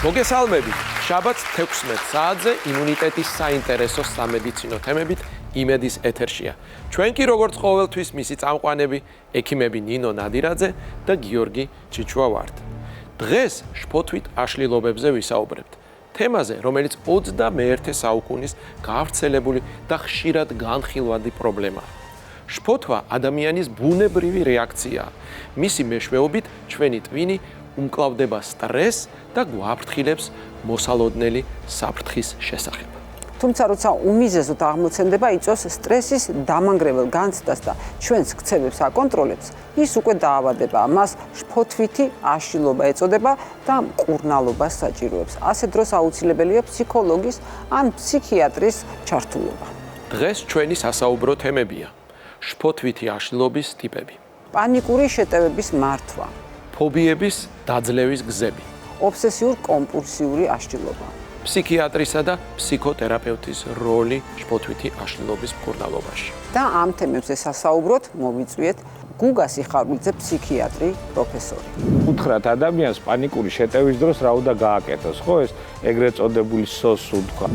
მოგესალმებით. შაბათს 16 საათზე იმუნიტეტის საინტერესო სამედიცინო თემებით იმედის ეთერშია. ჩვენ კი როგორც ყოველთვის მისი წამყვანები, ექიმები ნინო ნადირაძე და გიორგი ჩიჩუა ვართ. დღეს შფოთვით აშლილობებზე ვისაუბრებთ. თემაზე, რომელიც 21 საუკუნის გავრცელებული და ხშირად განხილვადი პრობლემაა. შფოთვა ადამიანის ბუნებრივი რეაქციაა. მისი მეშვეობით ჩვენი ტვინი უმკლავდება სტრესს და გვაფრთხილებს მოსალოდნელი საფრთხის შესახებ. თუმცა როცა უმიზეზოდ აღმოცენდება იწვევს სტრესის დამანგრეველ განცდას და ჩვენს ქცევებს აკონტროლებს, ის უკვე დაავადება. მას შფოთვითი აშლილობა ეწოდება და მკურნალობას საჭიროებს. ასე დროს აუცილებელია ფსიქოლოგის ან ფსიქიატრის ჩართულობა. დღეს ჩვენი სასაუბრო თემებია: შფოთვითი აშლილობის ტიპები, პანიკური შეტევების მართვა, ფობიების დაძლევის გზები, ობსესიურ-კომპულსიური აშლილობა, ფსიქიატრისა და ფსიქოთერაპევტის როლი შფოთვითი აშლილობის მკურნალობაში. და ამ თემებზე სასაუბროთ მოვიწვიეთ გუგა სიხარულიძე, ფსიქიატრი, პროფესორი. უთხრათ ადამიანს პანიკური შეტევის დროს რა უნდა გააკეთოს, ხო ეს ეგრეთ წოდებული სოსუ თქვა.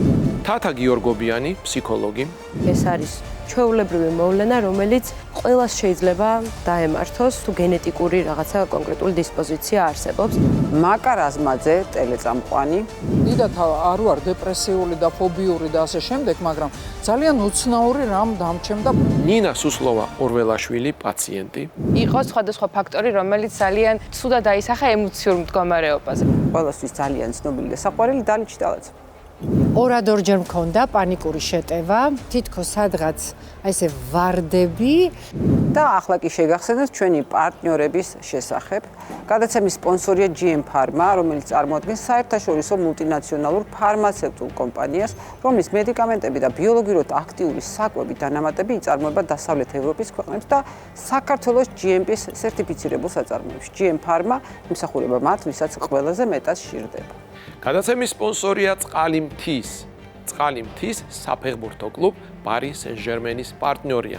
თათა გიორგობიანი, ფსიქოლოგი. ეს არის ჩვეულებრივი მოვლენა, რომელიც ყველას შეიძლება დაემართოს, თუ გენეტიკური რაღაცა კონკრეტული დისპოზიცია არსებობს. მაკა რაზმაძე, ტელეწამყვანი. დიდათ არ ვარ დეპრესიული და ფობიური და ასე შემდეგ, მაგრამ ძალიან უცნაური რამ დამჩემდა. ნინა სუსლოვა ორველაშვილი, პაციენტი. იყო სხვადასხვა ფაქტორი, რომელიც ძალიან ცუდად აისახა ემოციურ მდგომარეობაზე. ყველასთვის ძალიან ცნობილი და საყვარელი დალი ჩიტალაძე. ორადორჯერ მქონდა პანიკური შეტევა, თითქოს სადღაც აი ესე ვარდები და ახლა კი შეგახსენებთ ჩვენი პარტნიორების შესახებ. გადაცემის სპონსორია GM Pharma, რომელიც წარმოადგენს საერთაშორისო მულტინაციონალურ ფარმაცევტულ კომპანიას, რომლის მედიკამენტები და ბიოლოგიურად აქტიური საკვები დანამატები იწარმოება დასავლეთ ევროპის ქვეყნებს და საქართველოს GMP-ს სერტიფიცირებულ საწარმოებში. GM Pharma იმსახურება მათ, ვისაც ყველაზე მეტად სჭირდება. გადაცემის სპონსორია წყალი მთის. წყალი მთის საფეხბურთო კლუბ პარი სენ-ჟერმენის პარტნიორია.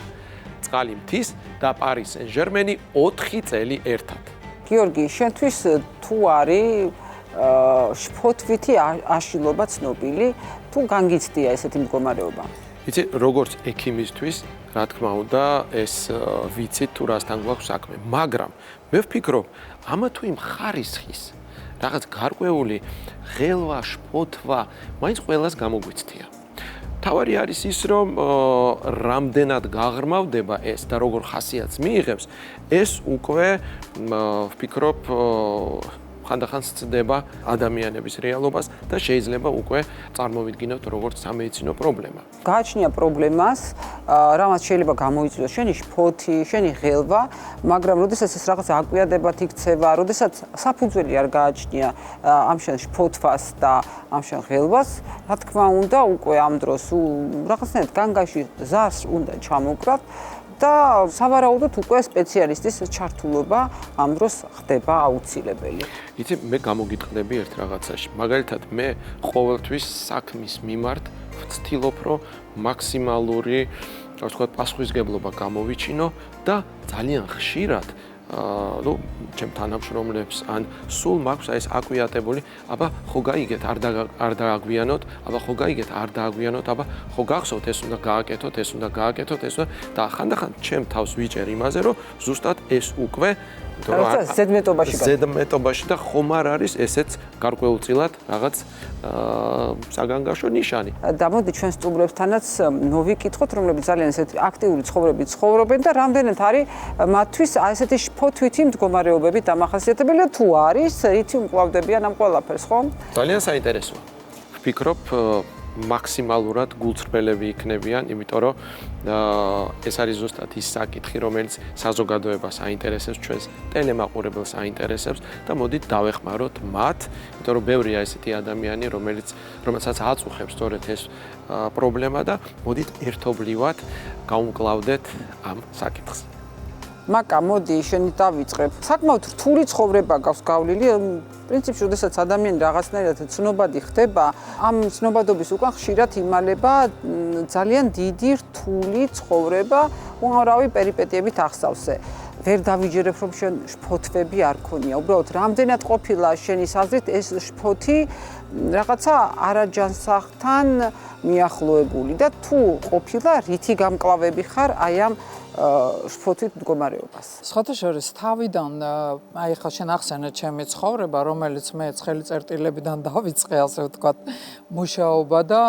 წყალი მთის და პარი სენ-ჟერმენი 4 წელი ერთად. გიორგი, შენთვის თუ არის შფოთვითი აშლილობა ცნობილი, თუ განგიცდია ესეთი მდგომარეობა? იცი, როგორც ექიმისთვის, რა თქმა უნდა, ეს ვიცით თუ რასთან გვაქვს საქმე, მაგრამ მე ვფიქრობ, ამა თუ იმ ხარისხის რაღაც გარკვეული ღელვა, შფოთვა, მაინც ყველას გამოგვიცდია. თავარი არის ის, რომ რამდენად გაღრმავდება ეს და როგორ ხასიათს მიიღებს, ეს უკვე ვფიქრობ ხანდახან სცდება ადამიანების რეალობას და შეიძლება უკვე წარმოვიდგინოთ როგორც სამედიცინო პრობლემა. გააჩნია პრობლემას, რამაც შეიძლება გამოიწვიოს შენი შფოთი, შენი ღელვა, მაგრამ როდესაც ეს რაღაც აკვიადებად იქცევა, როდესაც საფუძველი არ გააჩნია ამ შენ შფოთვას და ამ შენ ღელვას, რა თქმა უნდა, უკვე ამ დროს რაღაცნაირად განგაში ზარს უნდა ჩამოკრათ და სავარაუდოდ უკვე სპეციალისტის ჩართულობა ამ დროს ხდება აუცილებელი. იცი, მე გამოგიტყდები ერთ რაღაცაში. მაგალითად, მე ყოველთვის საქმის მიმართ ვცდილობ, რომ მაქსიმალური, ასე ვთქვათ, პასუხისგებლობა გამოვიჩინო და ძალიან ხშირად ჩემ თანამშრომლებს ან სულ მაქვს ეს აკვიატებული, აბა ხო გაიგეთ, არ დააგვიანოთ, აბა ხო გაიგეთ, არ დააგვიანოთ, აბა ხო გახსოვთ, ეს უნდა გააკეთოთ, ეს უნდა გააკეთოთ, ეს და ხანდახან ჩემ თავს ვიჭერ იმაზე, რომ ზუსტად ეს უკვე ზედმეტობაში და ხომ არ არის ესეც გარკვეულწილად რაღაც საგანგაშო ნიშანი. და მოდი ჩვენ სტუმრებთანაც მოვიკითხოთ, რომლებიც ძალიან ესეთი აქტიური ცხოვრებით ცხოვრობენ და რამდენად არის მათთვის ესეთი შფოთვითი მდგომარეობები დამახასიათებელი და თუ არის, იცი უმკლავდებიან ამ ყველაფერს, ხო? ძალიან საინტერესოა. ვფიქრობ, მაქსიმალურად გულწრფელები იქნებიან, იმიტომ რომ ეს არის ზუსტად ის საკითხი, რომელიც საზოგადოებას აინტერესებს, ჩვენს ტელემაყურებელს აინტერესებს და მოდით დავეხმაროთ მათ, იმიტომ რომ ბევრია ესეთი ადამიანი, რომელსაც აწუხებს სწორედ ეს პრობლემა და მოდით ერთობლივად გავუმკლავდეთ ამ საკითხს. მაკა, მოდი, შენი დავიწყებ. საკმაოდ რთული ცხოვრება გაქვს გავლილი. პრინციპში, როდესაც ადამიანი რაღაცნაირად ცნობადი ხდება, ამ ცნობადობის უკან ხშირად იმალება ძალიან დიდი რთული ცხოვრება, უამრავი პერიპეტიებით აღსავსე. ვერ დავიჯერებ რომ შენ შფოთვები არ ქონია. უბრალოდ რამდენად ყოფილა შენი აზრით ეს შფოთი რაღაცა არაჯანსაღთან მიახლოებული და თუ ყოფილა რითი გამკლავები ხარ აი ამ შფოთვით მდგომარეობას. სხვათა შორის თავიდან აი ხა შენ ახსენე ჩემი ცხოვრება, რომელიც მე ცხელი წერტილებიდან დავიწყე, ასე ვთქვათ, მუშაობა და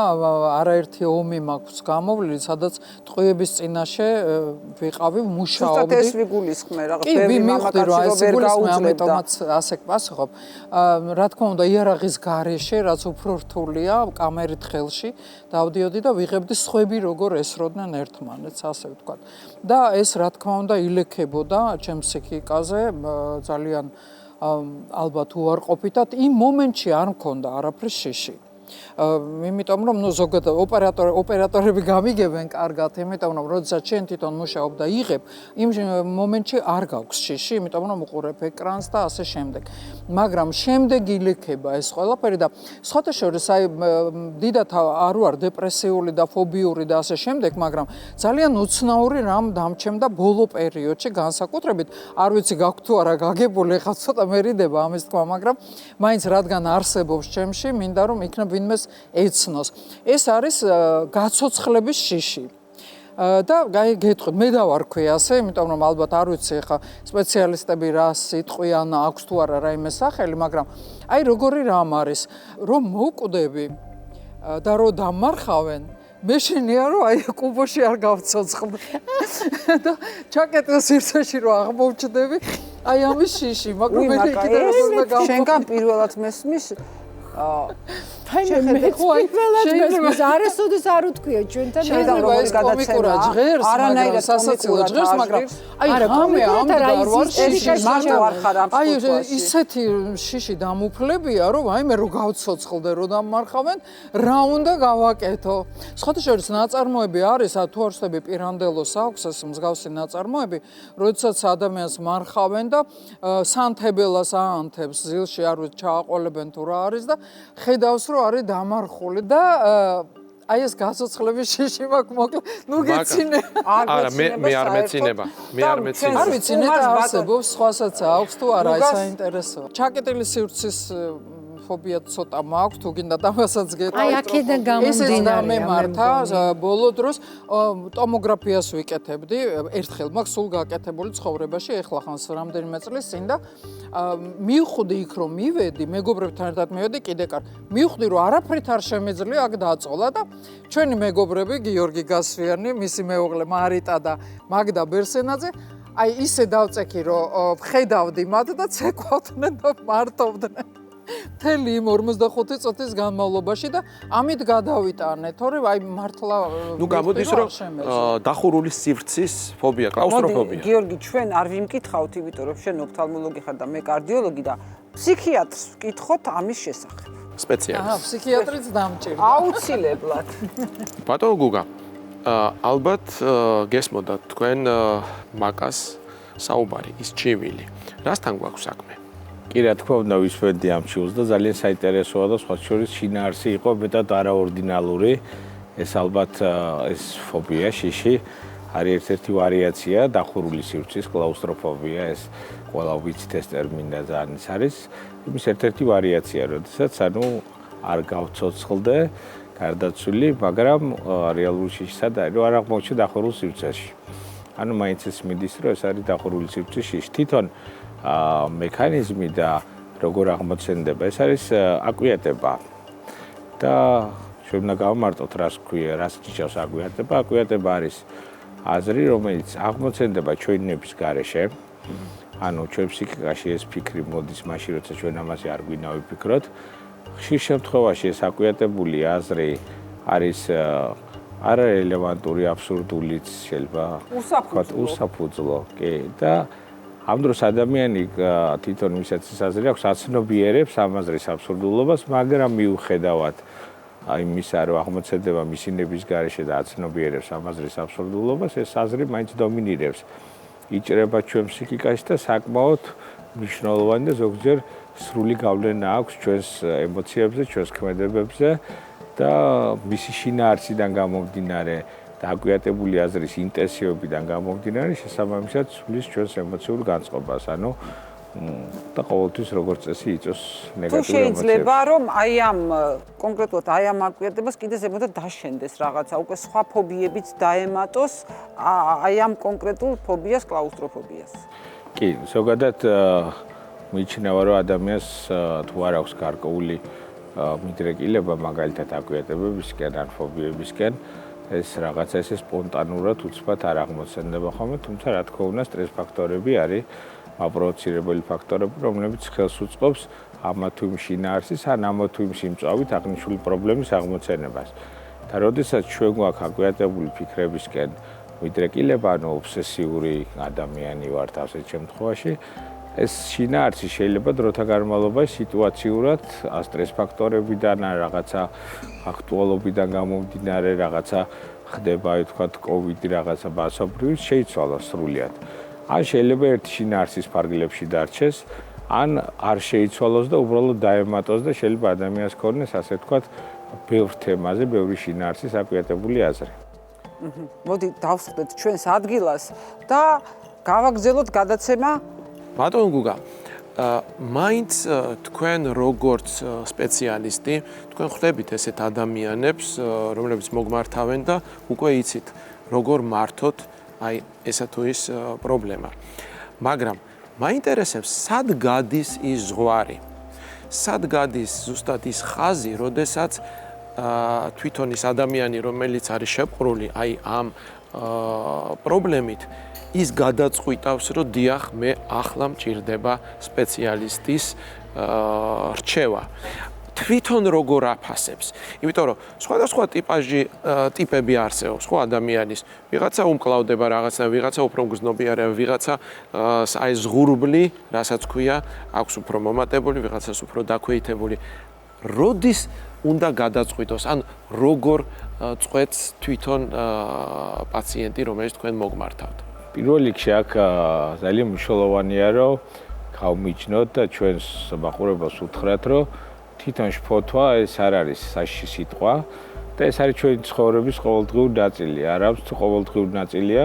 არაერთი ომი მაქვს გამოვლილი, სადაც ტყვიების წინაშე ვიყავი, მუშაობდი. ზუსტად ეს ვიგულისხმე რაღაც ბევრი მამაკაცი რომ ვერ გაუძლებს, ამიტომაც ასე ვპასუხობ. რა თქმა უნდა, იარაღის გარეშე, რაც უფრო რთულია, კამერით ხელში დავდიოდი და ვიღებდი სხვები როგორ ესროდნენ ერთმანეთს, ასე ვთქვათ. და ეს რა თქმა უნდა ილექებოდა ჩემს ფსიქიკაზე ძალიან ალბათ უარყოფითად იმ მომენტში არ მქონდა არაფრის შიში. იმიტომ რომ ზოგადად ოპერატორები გამიგებენ კარგად, იმიტომ რომ როდესაც შენ თვითონ მუშაობ და იღებ, იმ მომენტში არ გაქვს შიში, იმიტომ რომ უყურებ ეკრანს და ასე შემდეგ. მაგრამ შემდეგ ილექება ეს ყველაფერი და სხვათა შორის აი დიდათ არ ვარ დეპრესიული და ფობიური და ასე შემდეგ, მაგრამ ძალიან უცნაური რამ დამჩემდა ბოლო პერიოდში განსაკუთრებით, არ ვიცი გაქვთ თუ არა გაგებული, ხა ცოტა მერიდება ამის თქვა, მაგრამ მაინც რადგან არსებობს ჩემში, მინდა რომ იქნებ ვინმეს ეცნოს. ეს არის გაცოცხლების შიში. და გეტყვით, მე დავარქვი ასე, იმიტომ რომ ალბათ არ ვიცი ხა სპეციალისტები რა სიტყვიან, აქვს თუ არა რაიმე სახელი, მაგრამ აი როგორი რამ არის, რომ მოვკვდები და რომ დამარხავენ, მე შენია რომ აი კუბოში არ გავცოცხლ და ჩაკეტილ სივრცეში რომ აღმოვჩდები, აი ამის შიში, მაგრამ მე კიდევ შენგან პირველად მესმის შეიძლება არასოდეს არ უთქვია ჩვენთან შეიძლება ეს კომიკურა ჟღერს, მაგრამ სასაცილო ჟღერს, მაგრამ აი რამე აი ისეთი შიში დამუფლებია, რომ აი მე რო გავცოცხლდე, რო დამარხავენ, რა უნდა გავაკეთო. სხვათა შორის ნაწარმოები არის, თუ არ ვსწრები პირანდელოს აქვს ეს მსგავსი ნაწარმოები, როდესაც ადამიანს მარხავენ და სანთებელას აანთებს ზილში, არ ვიცი ჩააყოლებენ თუ რა არის და ხედავს რომ არის დამარხული და აი ეს გაცოცხლების შიში მაქვს მოკლედ ნუ გეცინე არა მე არ მეცინება არ ვიცი ნეტა არსებობს სხვასაც აქვს თუ არა ეს საინტერესოა ჩაკეტილი სივრცის ფობია ცოტა მაქვს თუ გინდა დამასაც გეტყვით აი აქედან გამომდინარე მე მართა ბოლო დროს ტომოგრაფიას ვიკეთებდი ერთხელ მაქვს სულ გაკეთებული ცხოვრებაში ეხლა ხანს რამდენიმე წლის წინ და მივხვდი იქ რომ მივედი მეგობრებთან ერთად მივედი კიდე კარგ მივხვდი რომ არაფრით არ შემეძლია აქ დაწოლა და ჩვენი მეგობრები გიორგი გასვიანი მისი მეუღლე მარიტა და მაგდა ბერსენაძე აი ისე დავწექი რომ ხედავდი მათ და ცეკვავდნენ და მარტოვდნენ მთელი იმ 45 წუთის განმავლობაში და ამით გადავიტანე, თორემ აი მართლა ნუ გამოდის რომ დახურული სივრცის ფობია, კლაუსტროფობია. გიორგი, ჩვენ არ ვიმკითხავთ, იმიტომ რომ შენ ოფთალმოლოგი ხარ და მე კარდიოლოგი და ფსიქიატრს ვკითხოთ ამის შესახებ. სპეციალისტს. ფსიქიატრიც დამჭირდა. აუცილებლად. ბატონო გუგა, ალბათ გესმოდა თქვენ მაკას საუბარი, ის ჩივილი. რასთან გვაქვს საქმე? კი რა თქმა უნდა ვისვენდი ამ ჩიულს და ძალიან საინტერესოა და სხვა შორის შინაარსი იყო მეტად არაორდინალური ეს ალბათ ეს ფობია შიში არის ერთ-ერთი ვარიაცია დახურული სივრცის კლაუსტროფობია ეს ყველა ვიცით ეს ტერმინი და ძალიან ის არის იმის ერთ-ერთი ვარიაცია როდესაც ანუ არ გავცოცხლდე გარდაცვლილი მაგრამ რეალური შიში სადაა რომ არ აღმოჩნდა დახურულ სივრცეში ანუ მაინც ის მიდის რომ ეს არის დახურული სივრცის შიში თვითონ მექანიზმი და როგორ აღმოცენდება ეს არის აკვიატება და ჩვენ უნდა გავმარტოთ რას ქვია რას ნიშნავს აკვიატება აკვიატება არის აზრი რომელიც აღმოცენდება ჩვენების გარეშე ანუ ჩვენ ფსიქიკაში ეს ფიქრი მოდის მაშინ როცა ჩვენ ამაზე არ გვინდა ვიფიქროთ ხშირ შემთხვევაში ეს აკვიატებული აზრი არის არარელევანტური აბსურდულიც შეიძლება უსაფუძვლო კი და ამ დროს ადამიანი თვითონ ვისაც ის აზრი აქვს აცნობიერებს ამ აზრის აბსურდულობას, მაგრამ მიუხედავად იმისა, რომ აღმოცენდება მისინების გარეშე და აცნობიერებს ამ აზრის აბსურდულობას, ეს აზრი მაინც დომინირებს. იჭრება ჩვენ ფსიქიკაში და საკმაოდ მნიშვნელოვანი და ზოგჯერ სრული გავლენა აქვს ჩვენს ემოციებზე, ჩვენს ქმედებებზე და მისი შინაარსიდან გამომდინარე და დააკვირტებული აზრის ინტენსივობიდან გამომდინარე შესაბამისად სულის ჩვენს ემოციურ განწყობას, ანუ და ყოველთვის როგორც წესი იწოს ნეგატიურ ემოციებს. შეიძლება რომ აი ამ კონკრეტულად აი ამ აკვირტებას კიდე ზემოთ დაშენდეს რაღაცა, უკვე სხვა ფობიებიც დაემატოს აი ამ კონკრეტულ ფობიას, კლაუსტროფობიას. კი, ზოგადად მიჩნევა რომ ადამიანს თუ არ აქვს გარკვეული მიდრეკილება მაგალითად აკვირტებებისკენ ან ფობიებისკენ ეს რაღაცა ესე სპონტანურად უცბად არ აღმოცენდება ხოლმე, თუმცა რა თქმა უნდა სტრეს ფაქტორები არის აპროცირებელი ფაქტორები, რომლებიც ხელს უწყობს ამა თუ იმ შინაარსის ან ამა თუ იმ სიმწვავით აღნიშნული პრობლემის აღმოცენებას. და როდესაც ჩვენ გვაქვს აკვირტებული ფიქრებისკენ მიდრეკილება, ანუ ობსესიური ადამიანი ვართ ასეთ შემთხვევაში, ეს შინაარსი შეიძლება დროთა განმავლობაში სიტუაციურად სტრეს ფაქტორებიდან ან რაღაცა აქტუალობიდან გამომდინარე რაღაცა ხდება, ვთქვათ, კოვიდი რაღაცა მასობრივი შეიცვალოს სრულიად. ან შეიძლება ერთი შინაარსის ფარგლებში დარჩეს, ან არ შეიცვალოს და უბრალოდ დაემატოს და შეიძლება ადამიანს ქონდეს ასე ვთქვათ, ბევრ თემაზე, ბევრი შინაარსის აკვირტებული აზრი. მოდი დავსხდეთ ჩვენს ადგილას და გავაგზავნოთ გადაცემა. ბატონ გუგა, მაინც თქვენ როგორც სპეციალისტი, თქვენ ხვდებით ესეთ ადამიანებს, რომლებიც მოგმართავენ და უკვე იცით, როგორ მართოთ აი ესა თუ ის პრობლემა. მაგრამ მაინტერესებს, სად გადის ის ზღვარი? სად გადის ზუსტად ის ხაზი, როდესაც თვითონ ის ადამიანი, რომელიც არის შეპყრული აი ამ პრობლემით, ის გადაწყვიტავს, რომ დიახ, მე ახლა მჭირდება სპეციალისტის რჩევა. თვითონ როგორ აფასებს? იმიტომ რომ სხვადასხვა ტიპები არსებობს, ხო ადამიანის. ვიღაცა უმკლავდება რაღაცა, ვიღაცა უფრო მგრძნობიარეა, ვიღაცა აი ზღურბლი, რასაც ქვია, აქვს უფრო მომატებული, ვიღაცას უფრო დაქვეითებული. როდის უნდა გადაწყვიტოს, ან როგორ წყვეტს თვითონ პაციენტი, რომელიც თქვენ მოგმართავთ? პირველ რიგში აქ ძალიან მნიშვნელოვანია, რომ გავმიჯნოთ და ჩვენს მაყურებელს უთხრათ, რომ თვითონ შფოთვა ეს არ არის საშიში სიტყვა და ეს არის ჩვენი ცხოვრების ყოველდღიური ნაწილი. არამც თუ ყოველდღიური ნაწილია,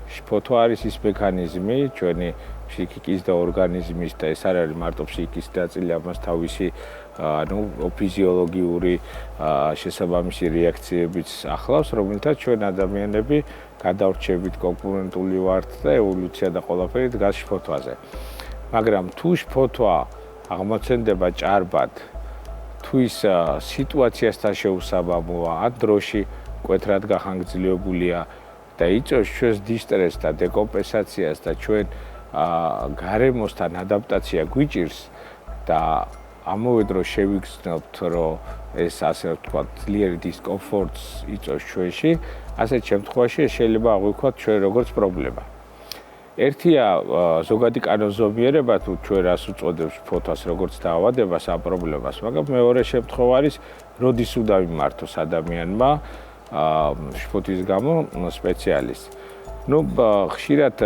შფოთვა არის ის მექანიზმი ჩვენი ფსიქიკის და ორგანიზმის და ეს არ არის მარტო ფსიქიკის ნაწილი, ამას თავისი ანუ ფიზიოლოგიური შესაბამისი რეაქციებიც ახლავს, რომელთაც ჩვენ ადამიანები გადავრჩებით კონკურენტული ვართ და ევოლუცია და ყველაფერი დგას შფოთვაზე. მაგრამ თუ შფოთვა აღმოცენდება ჭარბად, თუ ის სიტუაციასთან შეუსაბამოა, ან დროში მკვეთრად გახანგრძლივებულია და იწვევს ჩვენს დისტრესს და დეკომპენსაციას და ჩვენ გარემოსთან ადაპტაცია გვიჭირს და ამავე დროს შევიგრძნობთ, რომ ეს ასე ვთქვათ, ძლიერი დისკომფორტს იწვევს ჩვენში, ასეთ შემთხვევაში შეიძლება აღვიქვათ ჩვენ როგორც პრობლემა. ერთია ზოგადი კანონზომიერება, თუ ჩვენ რას უწოდებს ფოთას, როგორც დაავადებას ამ პრობლემას, მაგრამ მეორე შემთხვევა არის, როდის უნდა მიმართოს ადამიანმა შფოთის გამო სპეციალისტს. ნუ ხშირად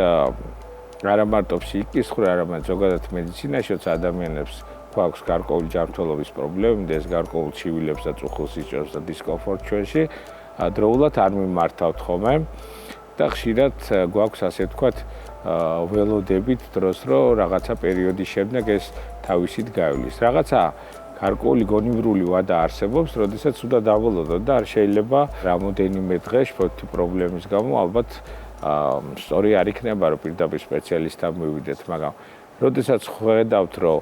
არა მარტო ფსიქიკის მხრივ, არამედ ზოგადად მედიცინაშიც ადამიანებს გვაქვს გარკვეული ჯანმრთელობის პრობლემები, ეს გარკვეულ ჩივილებს და წუხილს იწვევს და დისკომფორტ ჩვენში, დროულად არ მიმართავთ ხოლმე და ხშირად გვაქვს ასე ვთქვათ ველოდებით დროს, რომ რაღაცა პერიოდის შემდეგ ეს თავისით გაივლის. რაღაცა გარკვეული გონივრული ვადა არსებობს, როდესაც უნდა დავალოდოთ და არ შეიძლება რამოდენიმე დღე შფოთი პრობლემის გამო ალბათ სწორი არ იქნება, რომ პირდაპირ სპეციალისტთან მივიდეთ, მაგრამ როდესაც ხედავთ, რომ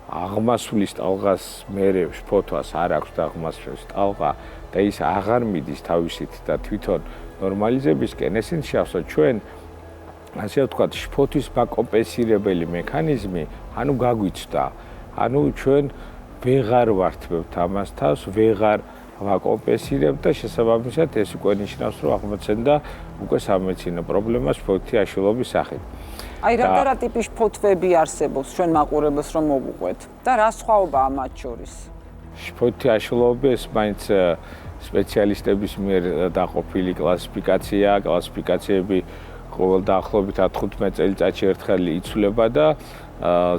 აღმასვლის ტალღას მერე შფოთვას არ აქვს და აღმასვლის ტალღა და ის აღარ მიდის თავისით და თვითონ ნორმალიზებისკენ, ესენ შევსვათ ჩვენ ასე ვთქვათ, შფოთვის მაკომპენსირებელი მექანიზმი, ანუ გაგვიცდა. ანუ ჩვენ ვეღარ ვართმევთ ამას თავს, ვეღარ ვაკომპენსირებთ და შესაბამისად ეს უკვე ნიშნავს, რომ აღმოცენდა უკვე სამედიცინო პრობლემა შფოთი აშლილობის სახით. აი რა ტიპის შფოთვები არსებობს ჩვენ მაყურებელს რომ მოგუყვეთ და რა სხვაობაა მათ შორის? შფოთი აშლილობა ეს მაინც სპეციალისტების მიერ დაყოფილი კლასიფიკაცია, კლასიფიკაციები ყოველ დაახლოებით 15 წელიწადში ერთხელ იცვლება და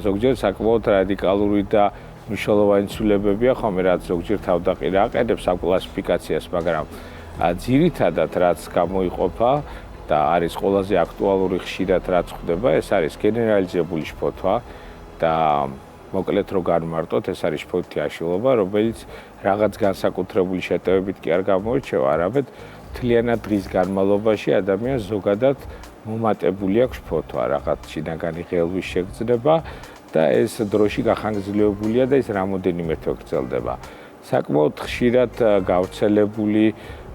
ზოგჯერ საკმაოდ რადიკალური და მნიშვნელოვანი ცვლილებებია, ხომ რაც ზოგჯერ თავდაყირა აყენებს ამ კლასიფიკაციას, მაგრამ ძირითადად რაც გამოიყოფა და არის ყველაზე აქტუალური ხშირად რაც ხდება, ეს არის გენერალიზებული შფოთვა და მოკლედ რო განმარტოთ, ეს არის შფოთი აშლილობა, რომელიც რაღაც განსაკუთრებული შეტევებით კი არ გამოირჩევა, არამედ მთლიანად დღის განმავლობაში ადამიანს ზოგადად მომატებული აქვს შფოთვა, რაღაც შინაგანი ღელვის შეგრძნება და ეს დროში გახანგრძლივებულია და ეს რამოდენიმე თვე გრძელდება. საკმაოდ ხშირად გავრცელებული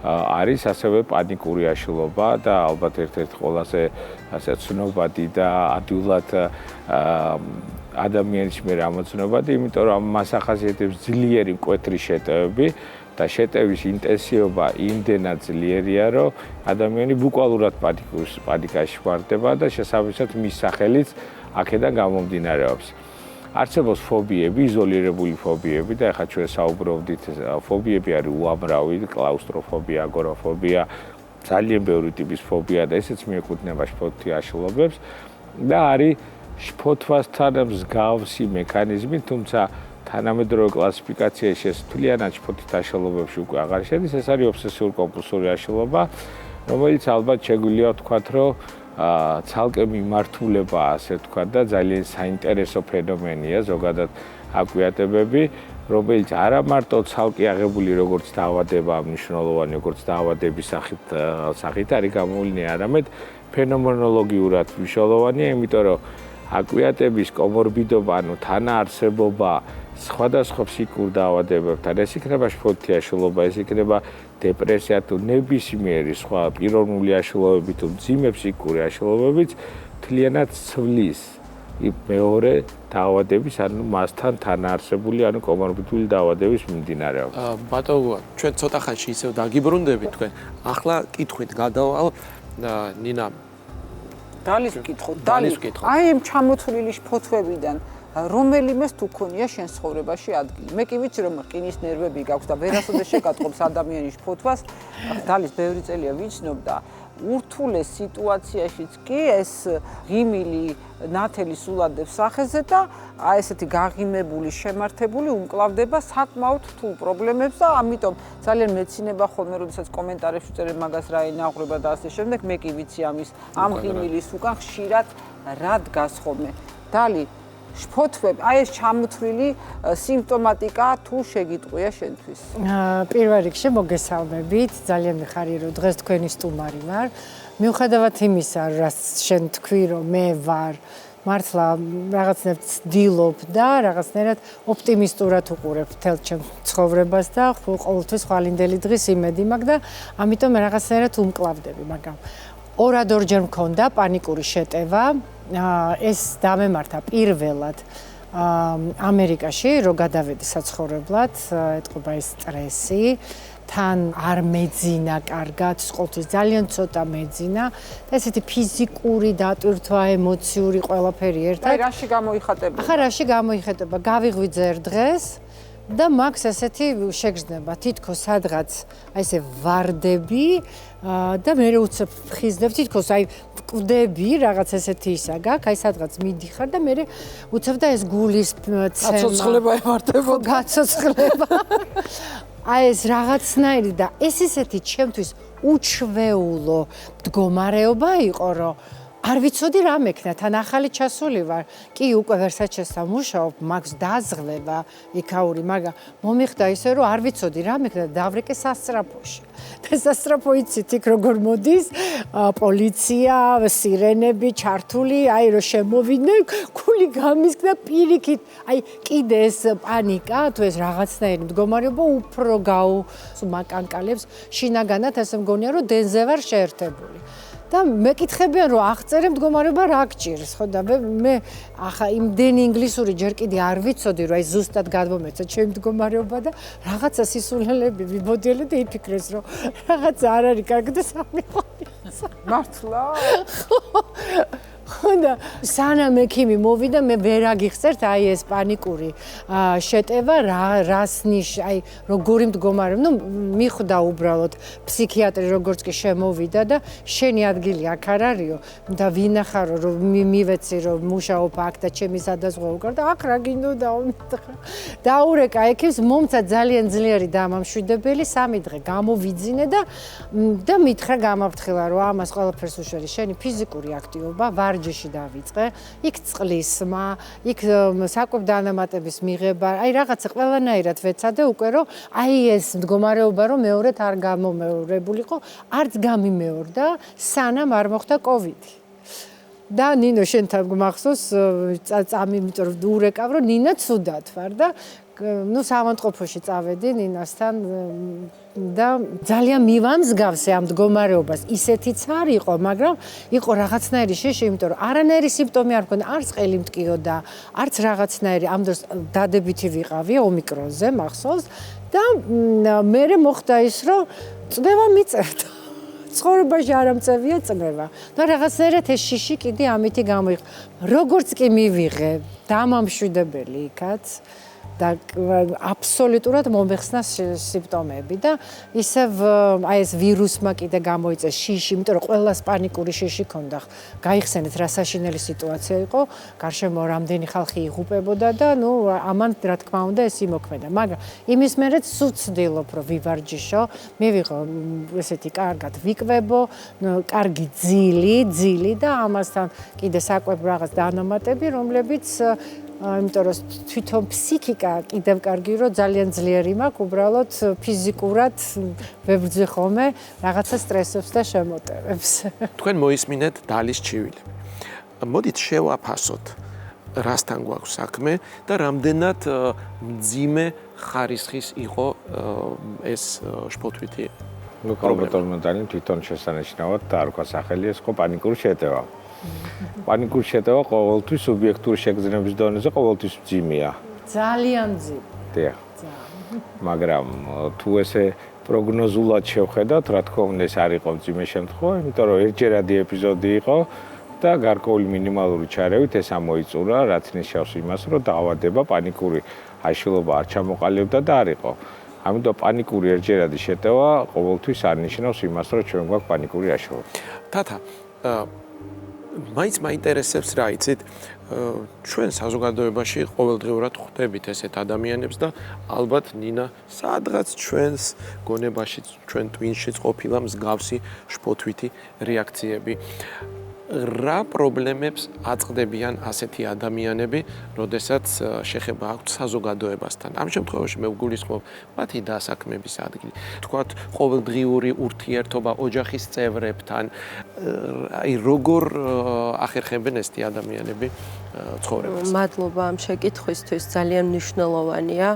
არის ასევე პანიკური აშლილობა და ალბათ ერთ-ერთი ყველაზე ასე ცნობადი და ადვილად ადამიანის მიერ ამოძნობადი, იმიტომ რომ მას ახასიათებს ძლიერი მკვეთრი შეტევები და შეტევის ინტენსივობა იმდენად ძლიერია, რომ ადამიანი ბუკვალურად პანიკაში ვარდება და შესაბამისად მის სახელიც აქედან გამომდინარეობს. არსებობს ფობიები, იზოლირებული ფობიები და ახლა ჩვენ საუბრობდით, ფობიები არის უამრავი, კლაუსტროფობია, აგორაფობია, ძალიან ბევრი ტიპის ფობია და ესეც მიეკუთვნება შფოთი აშლილობებს და არის შფოთვასთან მსგავსი მექანიზმი, თუმცა თანამედროვე კლასიფიკაციაში ეს მთლიანად შფოთით აშლილობებში უკვე აღარ შედის, ეს არის ობსესიურ-კომპულსიური აშლილობა, რომელიც ალბათ შეგვიძლია ვთქვათ, რომ ცალკე მიმართულება, ასე ვთქვათ და ძალიან საინტერესო ფენომენია ზოგადად აკვიატებები, რომელიც არა მარტო ცალკე აღებული როგორც დაავადება, მნიშვნელოვანი როგორც დაავადების სახით არის გამოვლინე, არამედ ფენომენოლოგიურად მნიშვნელოვანია, იმიტომ რომ აკვიატების კომორბიდობა, ანუ თანაარსებობა სხვადასხვა ფსიქიკურ დაავადებებთან, ეს იქნება შფოთი აშლილობა, ეს იქნება დეპრესია თუ ნებისმიერი სხვა პიროვნული აშლილობები თუ მძიმე ფსიქიკური აშლილობებიც მთლიანად ცვლის მეორე დაავადების, ანუ მასთან თანაარსებული, ანუ კომორბიდული დაავადების მიმდინარეობას. ბატონო, ჩვენ ცოტა ხანში ისევ დაგიბრუნდებით თქვენ. ახლა კითხვით გადავალ ნინა დალის ვკითხოთ. აი ამ ჩამოთვლილი შფოთვებიდან რომელიმეს თუ ქონია შენ ცხოვრებაში ადგილი. მე კი ვიცი რომ რკინის ნერვები გაქვს და ვერასოდეს შეკატყობს ადამიანის შფოთვას. დალის ბევრი წელია ვიცნობ და ურთულეს სიტუაციაშიც კი ეს ღიმილი ნათელი სულადებს სახეზე და აი ესეთი გაღიმებული, შემართებული უმკლავდება საკმაოდ რთულ პრობლემებს და ამიტომ ძალიან მეცინება ხოლმე, როდესაც კომენტარებში წერენ მაგას რა ენაღვრება და ასე შემდეგ, მე კი ვიცი ამ ღიმილის უკან ხშირად რა დგას ხოლმე. დალი შფოთვები, აი ეს ჩამოთვლილი სიმპტომატიკა თუ შეგიტყვია შენთვის? პირველ რიგში მოგესალმებით, ძალიან მიხარია რომ დღეს თქვენი სტუმარი ვარ. მიუხედავად იმისა, რაც შენ თქვი რომ მე ვარ მართლა რაღაცნაირად ვცდილობ და რაღაცნაირად ოპტიმისტურად უყურებ მთელ ჩემ ცხოვრებას და ყოველთვის ხვალინდელი დღის იმედი მაქვს და ამიტომ რაღაცნაირად უმკლავდები, მაგრამ ორჯერ მქონდა პანიკური შეტევა. ეს დამემართა პირველად ამერიკაში, რომ გადავედი საცხოვრებლად, ეთყობა ეს სტრესი, თან არ მეძინა კარგად, ყოველთვის ძალიან ცოტა მეძინა და ესეთი ფიზიკური დატვირთვა, ემოციური ყველაფერი ერთად. აი რაში გამოიხატება? ახლა რაში გამოიხატება? გავიღვიძე დღეს და მაქვს ესეთი შეგრძნება, თითქოს სადღაც აი ესე ვარდები და მე უცებ ხიზნებ, თითქოს აი ვკვდები რაღაც ესეთი ისა გაქვს, აი სადღაც მიდიხარ და მე უცებ და ეს გულის ცემა. გაცოცხლება ემართებოდა. გაცოცხლება. აი ეს რაღაცნაირი და ეს ისეთი ჩემთვის უჩვეულო მდგომარეობა იყო, რომ არ ვიცოდი რა მექნა, თან ახალი ჩასული ვარ. კი, უკვე ვერსაჩესთან მუშაობ, მაქვს დაზღლება იქაური, მაგრამ მომიხდა ისე, რომ არ ვიცოდი რა მექნა და დავრეკე სასწრაფოში. და სასწრაფო იცით იქ როგორ მოდის, პოლიცია, სირენები, ჩართული, აი რომ შემოვიდნენ, გული გამისკდა პირიქით. აი კიდე ეს პანიკა, თუ ეს რაღაცნაირი მდგომარეობა უფრო მაკანკალებს შინაგანად, ესე მგონია, რომ დენზე ვარ შეერთებული. და მეკითხებიან რომ აღწერე მდგომარეობა რა გჭირს, ხო და მე ახლა იმდენი ინგლისური ჯერ კიდე არ ვიცოდი რომ აი ზუსტად გადმომეცა ჩემი მდგომარეობა და რაღაცა სისულელები ვიმოდიელე და იფიქრეს რომ რაღაცა არ არის კარგი და სამიყო. მართლა? და სანამ ექიმი მოვიდა მე ვერ აგიხსენებთ აი ეს პანიკური შეტევა რას აი როგორი მდგომარე მიხვდა უბრალოდ ფსიქიატრი როგორც კი შემოვიდა და შენი ადგილი აქ არ არისო და ვინახარო რომ მივეცი რომ მუშაობ აქ და ჩემი სადაზღვე უკარ და აქ რა გინდოდა დაურეკა ექიმს მომცა ძალიან ძლიერი დამამშვიდებელი 3 დღე გამოვიძინე და მითხრა გამაფრთხილა რომ ამას ყველაფერს უშევი შენი ფიზიკური აქტივობა ვარჯიში დავიწყე იქ წყლისმა იქ საკვებ დანამატების მიღება აი რაღაცა ყველანაირად ვეცადე უკვე რომ აი ეს მდგომარეობა რომ მეორედ არ გამომეორებულიყო არც გამიმეორდა სანამ არ მოხდა კოვიდი და ნინო შენთან გმახსოვს იმიტომ რომ ურეკავ რომ ნინა ცუდად ვარ და სამონტყოფოში წავედი ნინასთან და ძალიან მივამსგავსე ამ მდგომარეობას ისეთიც არ იყო მაგრამ იყო რაღაცნაირი შეშე იმიტომ რომ არანაირი სიმპტომი არ მქონდა არც ყელი მტკიოდა არც რაღაცნაირი ამ დროს დადებითი ვიყავი ომიკრონზე მახსოვს და მე მოხდა ის რომ წნევა მიწერდა ცხოვრებაში არ ამწევია წნევა და რაღაცნაირად ეს შიში კიდე ამითი გამოიყო როგორც კი მივიღე დამამშვიდებელი იქაც და აბსოლუტურად მომეხსნა სიმპტომები და ისევ აი ეს ვირუსმა კიდე გამოიწეს შიში, იმიტომ რომ ყველას პანიკური შიში ქონდა. გაიხსენეთ რა საშინელი სიტუაცია იყო, გარშემო რამდენი ხალხი იღუპებოდა და ამან რა თქმა უნდა ეს იმოქმედა. მაგრამ იმის მერეც სუცდილობ რომ ვივარჯიშო, მივიღო ესეთი კარგად ვიკვებო, კარგი ძილი და ამასთან კიდე საკვებ რაღაც დანამატები, რომლებიც იმიტომ რომ თვითონ ფსიქიკა კიდევ კარგი რომ ძალიან ძლიერი მაქვს უბრალოდ ფიზიკურად ვებრძვი ხოლმე რაღაცა სტრესებს და შემოტევებს. თქვენ მოისმინეთ დალის ჩივილები. მოდით შევაფასოთ რასთან გვაქვს საქმე და რამდენად მძიმე ხარისხის იყო ეს შფოთვითი პრობლემა თვითონ შესანიშნავად დაარქვა სახელი ეს ხო პანიკური შეტევა. პანიკური შეტევა ყოველთვის სუბიექტური შეგრძნების დონეზე ყოველთვის მძიმეა. ძალიან მძიმე. დიახ. მაგრამ თუ ესე პროგნოზულად შევხედავთ, რა თქმა უნდა ეს არ იყო მძიმე შემთხვევა, იმიტომ რომ ერთჯერადი ეპიზოდი იყო და გარკვეული მინიმალური ჩარევით ეს ამოიწურა, რაც ნიშნავს იმას, რომ დაავადება პანიკური აშლილობა არ ჩამოყალიბდა და არ იყო. ამიტომ პანიკური ერთჯერადი შეტევა ყოველთვის არ ნიშნავს იმას, რომ ჩვენ გვაქვს პანიკური აშლილობა. თათა მაინც მაინტერესებს რა იცით ჩვენ საზოგადოებაში ყოველდღიურად ხვდებით ესეთ ადამიანებს და ალბათ ნინა სადღაც ჩვენს გონებაში ჩვენ ტვინშიც ყოფილა მსგავსი შფოთვითი რეაქციები რა პრობლემებს აწყდებიან ასეთი ადამიანები, როდესაც შეხება აქვთ საზოგადოებასთან. ამ შემთხვევაში მე ვგულისხმობ მათი დასაქმების ადგილი. თქვათ ყოველდღიური ურთიერთობა ოჯახის წევრებთან, აი როგორ ახერხებენ ესეთი ადამიანები ცხოვრებას. მადლობა ამ შეკითხვისთვის, ძალიან მნიშვნელოვანია,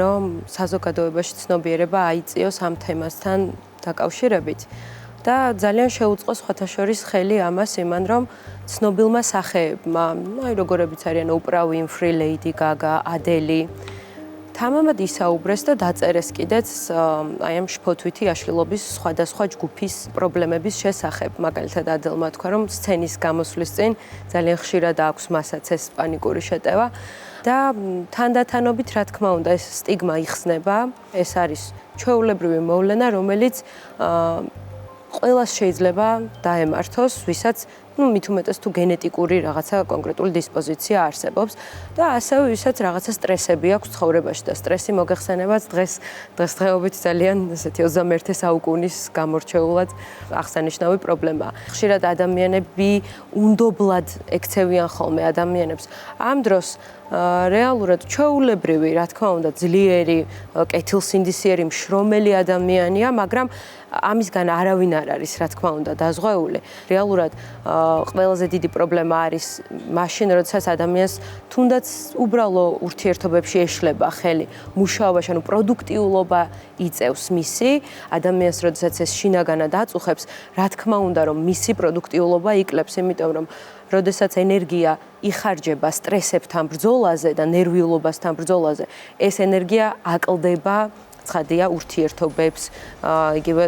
რომ საზოგადოებაში ცნობიერება აიწიოს ამ თემასთან დაკავშირებით. და ძალიან შეუწყო სხვათა შორის ხელი ამას იმან, რომ ცნობილმა სახეებმა, აი როგორებიც არიან Oprah Winfrey, Lady Gaga, Adele, თამამად ისაუბრეს და დაწერეს კიდეც აი ამ შფოთვითი აშლილობის სხვადასხვა ჯგუფის პრობლემების შესახებ. მაგალითად Adele-მა თქვა, რომ სცენის გამოსვლის წინ ძალიან ხშირად აქვს მასაც ეს პანიკური შეტევა და თანდათანობით, რა თქმა უნდა, ეს სტიგმა იხსნება. ეს არის ჩვეულებრივი მოვლენა, რომელიც ყველას შეიძლება დაემართოს, ვისაც მით უმეტეს თუ გენეტიკური რაღაცა კონკრეტული დისპოზიცია არსებობს და ასევე ვისაც რაღაცა სტრესები აქვს ცხოვრებაში და სტრესი მოგეხსენებათ დღესდღეობით ძალიან ესეთი 21 საუკუნის გამორჩეულად აღსანიშნავი პრობლემაა. ხშირად ადამიანები უნდობლად ექცევიან ხოლმე ადამიანებს. ამ დროს რეალურად ჩვეულებრივი, რა თქმა უნდა, ძლიერი, კეთილსინდისიერი, მშრომელი ადამიანია, მაგრამ ამისგან არავინ არ არის, რა თქმა უნდა, დაზღვეული. რეალურად ყველაზე დიდი პრობლემა არის მაშინ, როდესაც ადამიანს თუნდაც უბრალო ურთიერთობებში ეშლება ხელი, მუშაობაში, ანუ პროდუქტიულობა იწევს მისი, ადამიანს როდესაც ეს შინაგანად აწუხებს, რა თქმა უნდა, რომ მისი პროდუქტიულობა იკლებს, იმიტომ რომ როდესაც ენერგია იხარჯება სტრესებთან ბრძოლაზე და ნერვიულობასთან ბრძოლაზე, ეს ენერგია აკლდება ცხადია ურთიერთობებს, იგივე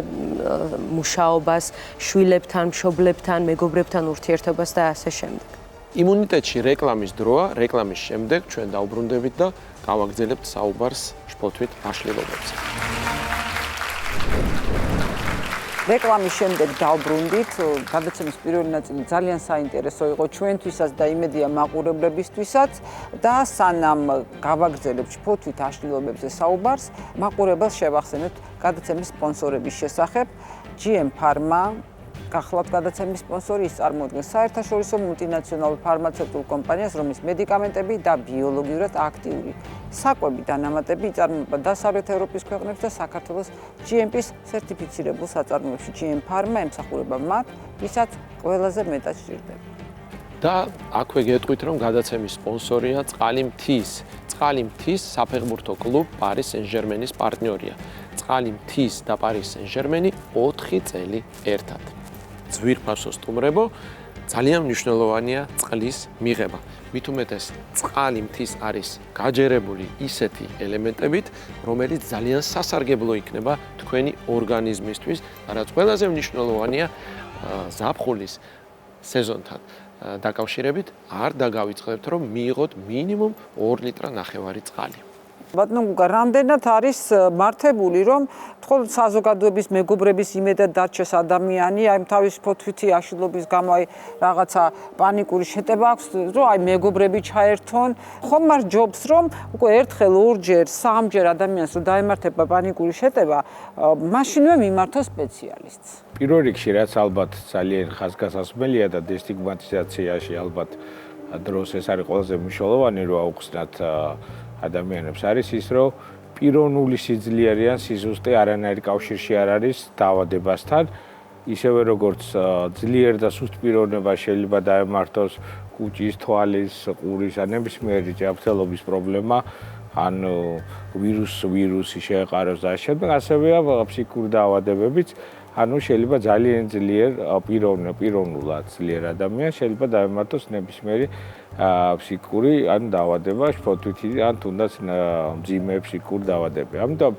მუშაობას, შვილებთან, მშობლებთან, მეგობრებთან ურთიერთობას და ასე შემდეგ. იმუნიტეტში რეკლამის დროა, რეკლამის შემდეგ ჩვენ დავბრუნდებით და გავაგრძელებთ საუბარს შფოთვით აშლილობებზე. რეკლამის შემდეგ დავბრუნდით, გადაცემის პირველი ნაწილი ძალიან საინტერესო იყო ჩვენთვისაც და იმედია მაყურებლებისთვისაც და სანამ გავაგრძელებთ შფოთვით აშლილობებზე საუბარს, მაყურებელს შევახსენებთ გადაცემის სპონსორების შესახებ. GM Pharma გახლავთ გადაცემის სპონსორი, ის წარმოადგენს საერთაშორისო მულტინაციონალურ ფარმაცევტულ კომპანიას, რომლის medikamentები და ბიოლოგიურად აქტიური საკვები და ნამატები იწარმოება დასავლეთ ევროპის ქვეყნებში და საქართველოს GMP-ს სერტიფიცირებულ საწარმოებში. GM Pharma ემსახურება მათ, ვისაც ყველაზე მეტად სჭირდება. და აქვე გეტყვით, რომ გადაცემის სპონსორია წყალი მთის. წყალი მთის საფეხბურთო კლუბ Paris Saint-Germain-ის პარტნიორია. წყალი მთის და Paris Saint-Germain 4 წელი ერთად. ძვირფასო სტუმრებო, ძალიან მნიშვნელოვანია წყლის მიღება. მით უმეტეს წყალი მთის არის გაჯერებული ისეთი ელემენტებით, რომელიც ძალიან სასარგებლო იქნება თქვენი ორგანიზმისთვის, რაც ყველაზე მნიშვნელოვანია ზაფხულის სეზონთან დაკავშირებით, არ დაგავიწყდებთ, რომ მიიღოთ მინიმუმ 2 ლიტრ-ნახევარი წყალი. ბატონო გუგა, რამდენად არის მართებული, რომ თქო საზოგადოების მეგობრების იმედად დარჩეს ადამიანი, აი თავის ფოთვითი აშლილობის გამო აი რაღაცა პანიკური შეტევა აქვს, რომ აი მეგობრები ჩაერთონ, ხომ არ ჯობს, რომ უკვე ერთხელ, ორჯერ, სამჯერ ადამიანს რომ დაემართება პანიკური შეტევა, მაშინვე მიმართოს სპეციალისტს. პირველ რიგში რაც ალბათ ძალიან ხაზგასასმელია და დესტიგმატიზაციაში ალბათ დროს ეს არის ყველაზე მნიშვნელოვანი, რომ აუხსნათ ადამიანებს არის ის, რომ პიროვნული სიძლიერე ან სიზუსტე არანაირ კავშირში არ არის დაავადებასთან, ისევე როგორც ძლიერ და სუსტ პიროვნება შეიძლება დაემართოს კუჭის, თვალის, ყურის ან ნებისმიერი ჯანმრთელობის პრობლემა, ან ვირუსი შეეყაროს და შემდეგ ასევეა ფსიქიკური დაავადებებიც, ანუ შეიძლება ძალიან ძლიერ პიროვნულად ძლიერ ადამიანს შეიძლება დაემართოს ნებისმიერი ფსიქიკური ან დაავადება, შფოთვითი ან თუნდაც მძიმე ფსიქიკური დაავადება. ამიტომ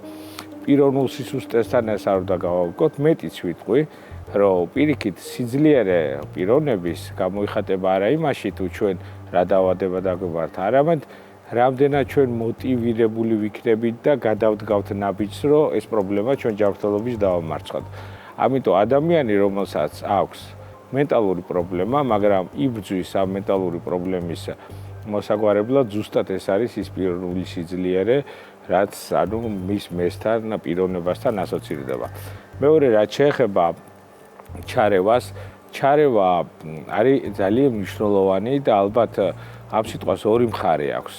პიროვნულ სისუსტესთან ეს არ უნდა გავავკოთ, მეტიც ვიტყვი, რომ პირიქით სიძლიერე პიროვნების გამოიხატება არა იმაში, თუ ჩვენ რა დაავადება დაგვებართ, არამედ რამდენად ჩვენ მოტივირებული ვიქნებით და გადავდგავთ ნაბიჯს, რომ ეს პრობლემა ჩვენ ჯანმრთელობის დავამარცხოთ. ამიტომ ადამიანი, რომელსაც აქვს მენტალური პრობლემა, მაგრამ იბრძვის ამ მენტალური პრობლემის მოსაგვარებლად, ზუსტად ეს არის ის პიროვნული სიძლიერე, რაც ანუ მის მესთან, პიროვნებასთან ასოცირდება. მეორე, რაც შეეხება ჩარევას, ჩარევა არის ძალიან მნიშვნელოვანი და ალბათ ამ სიტყვას ორი მხარე აქვს,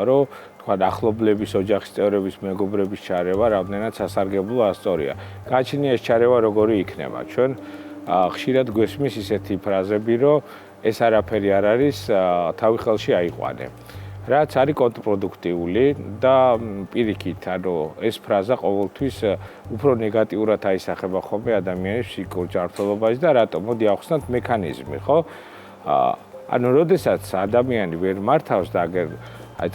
რომ თქვა ახლობლების, ოჯახის წევრების, მეგობრების ჩარევა რამდენად სასარგებლო ასწორია. გაჩნია ეს ჩარევა როგორი იქნება. ჩვენ ხშირად გვესმის ისეთი ფრაზები, რომ ეს არაფერი არ არის, თავი ხელში აიყვანე. რაც არის კონტრპროდუქტიული და პირიქით, ანუ ეს ფრაზა ყოველთვის უფრო ნეგატიურად აისახება ხოლმე ადამიანის ფსიქიკურ ჯანმრთელობაში და რატომ? მოდი ავხსნათ მექანიზმი, ხო? ანუ როდესაც ადამიანი ვერ მართავს და აგერ აი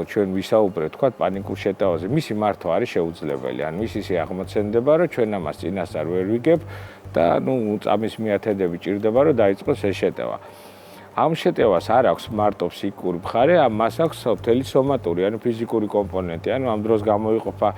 ჩვენ ვისაუბრეთ, თქვა პანიკურ შეტევაზე, მისი მართვა არის შეუძლებელი. ან მის ისე აღმოცენდება, რომ ჩვენ ამას წინასწარ ვერ ვიგებ და წამის მიათედები ჭირდება, რომ დაიწყოს ეს შეტევა. ამ შეტევას არ აქვს მარტო ფსიქიკური მხარე, მას აქვს მთელი სომატური, ანუ ფიზიკური კომპონენტი. ანუ ამ დროს გამოიყოფა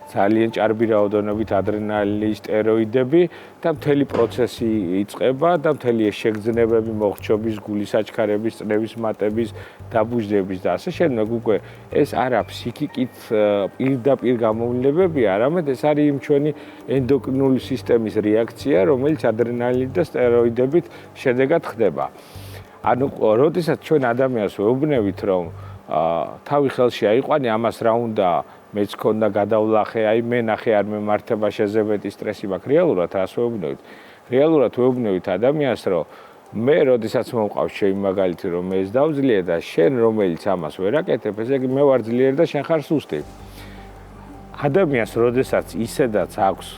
ძალიან ჭარბი რაოდენობით ადრენალინი, სტეროიდები და მთელი პროცესი იწყება და მთელი ეს შეგრძნებები, მოხრჩობის, გულის აჩქარების, წნევის მატების, დაბუჟდების და ასე შემდეგ უკვე ეს არა ფსიქიკით პირდაპირ გამოვლინებებია, არამედ ეს არის იმ ჩვენი ენდოკრინული სისტემის რეაქცია, რომელიც ადრენალინით და სტეროიდებით შედეგად ხდება. ანუ როდესაც ჩვენ ადამიანს ვეუბნებით, რომ თავი ხელში აიყვანე, ამას რა უნდა მეც ქონდა გადავლახე, აი მე ნახე არ მემართება შეძებეთი სტრესი მაქვს. რეალურად რას ვეუბნებით? რეალურად ვეუბნებით ადამიანს, რომ მე როდესაც მომყავს ჩემი მაგალითი, რომ მე ეს დავძლიე და შენ რომელიც ამას ვერ აკეთებ, ესე იგი მე ვარ ძლიერი და შენ ხარ სუსტი. ადამიანს როდესაც ისედაც აქვს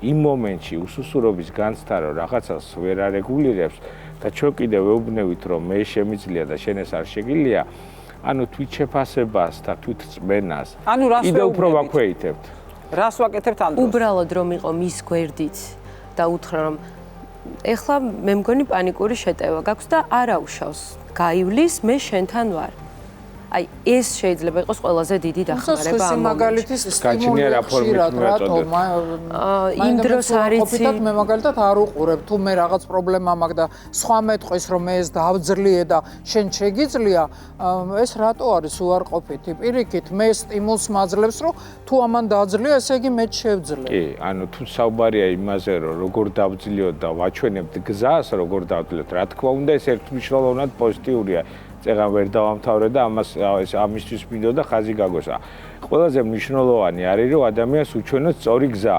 იმ მომენტში უსუსურობის განცდა, რომ რაღაცას ვერ არეგულირებს და ჩვენ კიდევ ვეუბნებით, რომ მე შემიძლია და შენ ეს არ შეგიძლია, ანუ თვითშეფასებას და თვითწმენას ანუ რას კიდევ უფრო ვეუბნებით? ვაქვეითებთ. რას ვაკეთებთ ამ დროს? უბრალოდ რომ იყო მის გვერდით და უთხრა რომ ეხლა მე მგონი პანიკური შეტევა გაქვს და არაუშავს. გაივლის, მე შენთან ვარ. აი ეს შეიძლება იყოს ყველაზე დიდი დახმარება ამ მაგალითის გაჩნია რა ფორმით მეწოდებ. იმ დროს არის მე მაგალითად არ უყურებ თუ მე რაღაც პრობლემა მაქვს და სხვა მეტყვის რომ მე ეს დავძლიე და შენ შეგიძლია ეს რატო არის უარყოფითი პირიქით მე სტიმულს მაძლევს რომ თუ ამან დააძლია ესე იგი მე შევძლე. კი, ანუ თუ საუბარია იმაზე რომ როგორ დავძლიოთ და ვაჩვენებთ გზას როგორ დავძლიოთ, რა თქმა უნდა ეს ერთმნიშვნელოვნად პოზიტიურია. წეგან ვერ დავამთავრე და ამისთვის მინდოდა ხაზი გაგოსა. ყველაზე მნიშვნელოვანი არის რომ ადამიანს უჩვენოს სწორი გზა.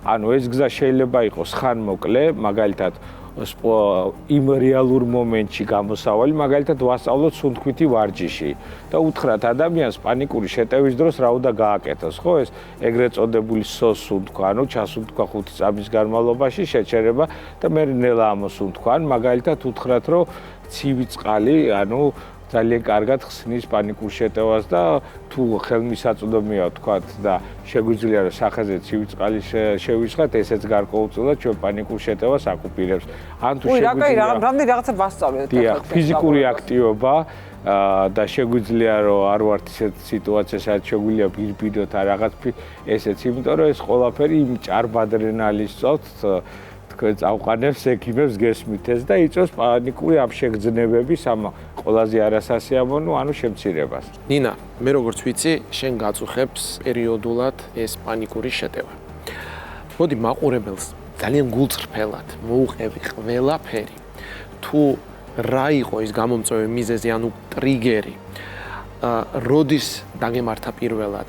ანუ ეს გზა შეიძლება იყოს ხანმოკლე, მაგალითად იმ რეალურ მომენტში გამოსავალი, მაგალითად ვასწავლოთ სუნთქვითი ვარჯიში და უთხრათ ადამიანს პანიკური შეტევის დროს რა უნდა გააკეთოს, ხო ეს ეგრეთ წოდებული სოსუნთქვა, ანუ ჩასუნთქვა 5 წამის განმავლობაში შეჩერება და მე ნელა ამოსუნთქვა, ან მაგალითად უთხრათ რომ ცივი წყალი, ანუ ძალიან კარგად ხსნის პანიკურ შეტევას და თუ ხელმისაწვდომია თქვათ და შეგვიძლია რომ სახეზე ცივი წყალი შევისხათ, ესეც გარკვეულწილად ჩვენ პანიკურ შეტევას აკუპირებს. ან თუ შეგვიძლია რამდენი რაღაცა ვასწავლეთ. დიახ, ფიზიკური აქტივობა და შეგვიძლია რომ არ ვართ ისეთ სიტუაციაში, სადაც შეგვიძლია პირბიდოთ ან რაღაც ესეც, იმიტომ რომ ეს ყველაფერი იმ ჭარბ ადრენალინს წავთ წავყანებს ექიმებს გესმით ეს და იწვევს პანიკური ამ შეგრძნებების ამ ყველაზე არასასიამოვნო ანუ შემცირებას. ნინა, მე როგორც ვიცი, შენ გაწუხებს პერიოდულად ეს პანიკური შეტევა. მოდი მაყურებელს ძალიან გულწრფელად მოუყევი ყველაფერი. თუ რა იყო ის გამომწვევი მიზეზი, ანუ ტრიგერი, როდის დაგემართა პირველად,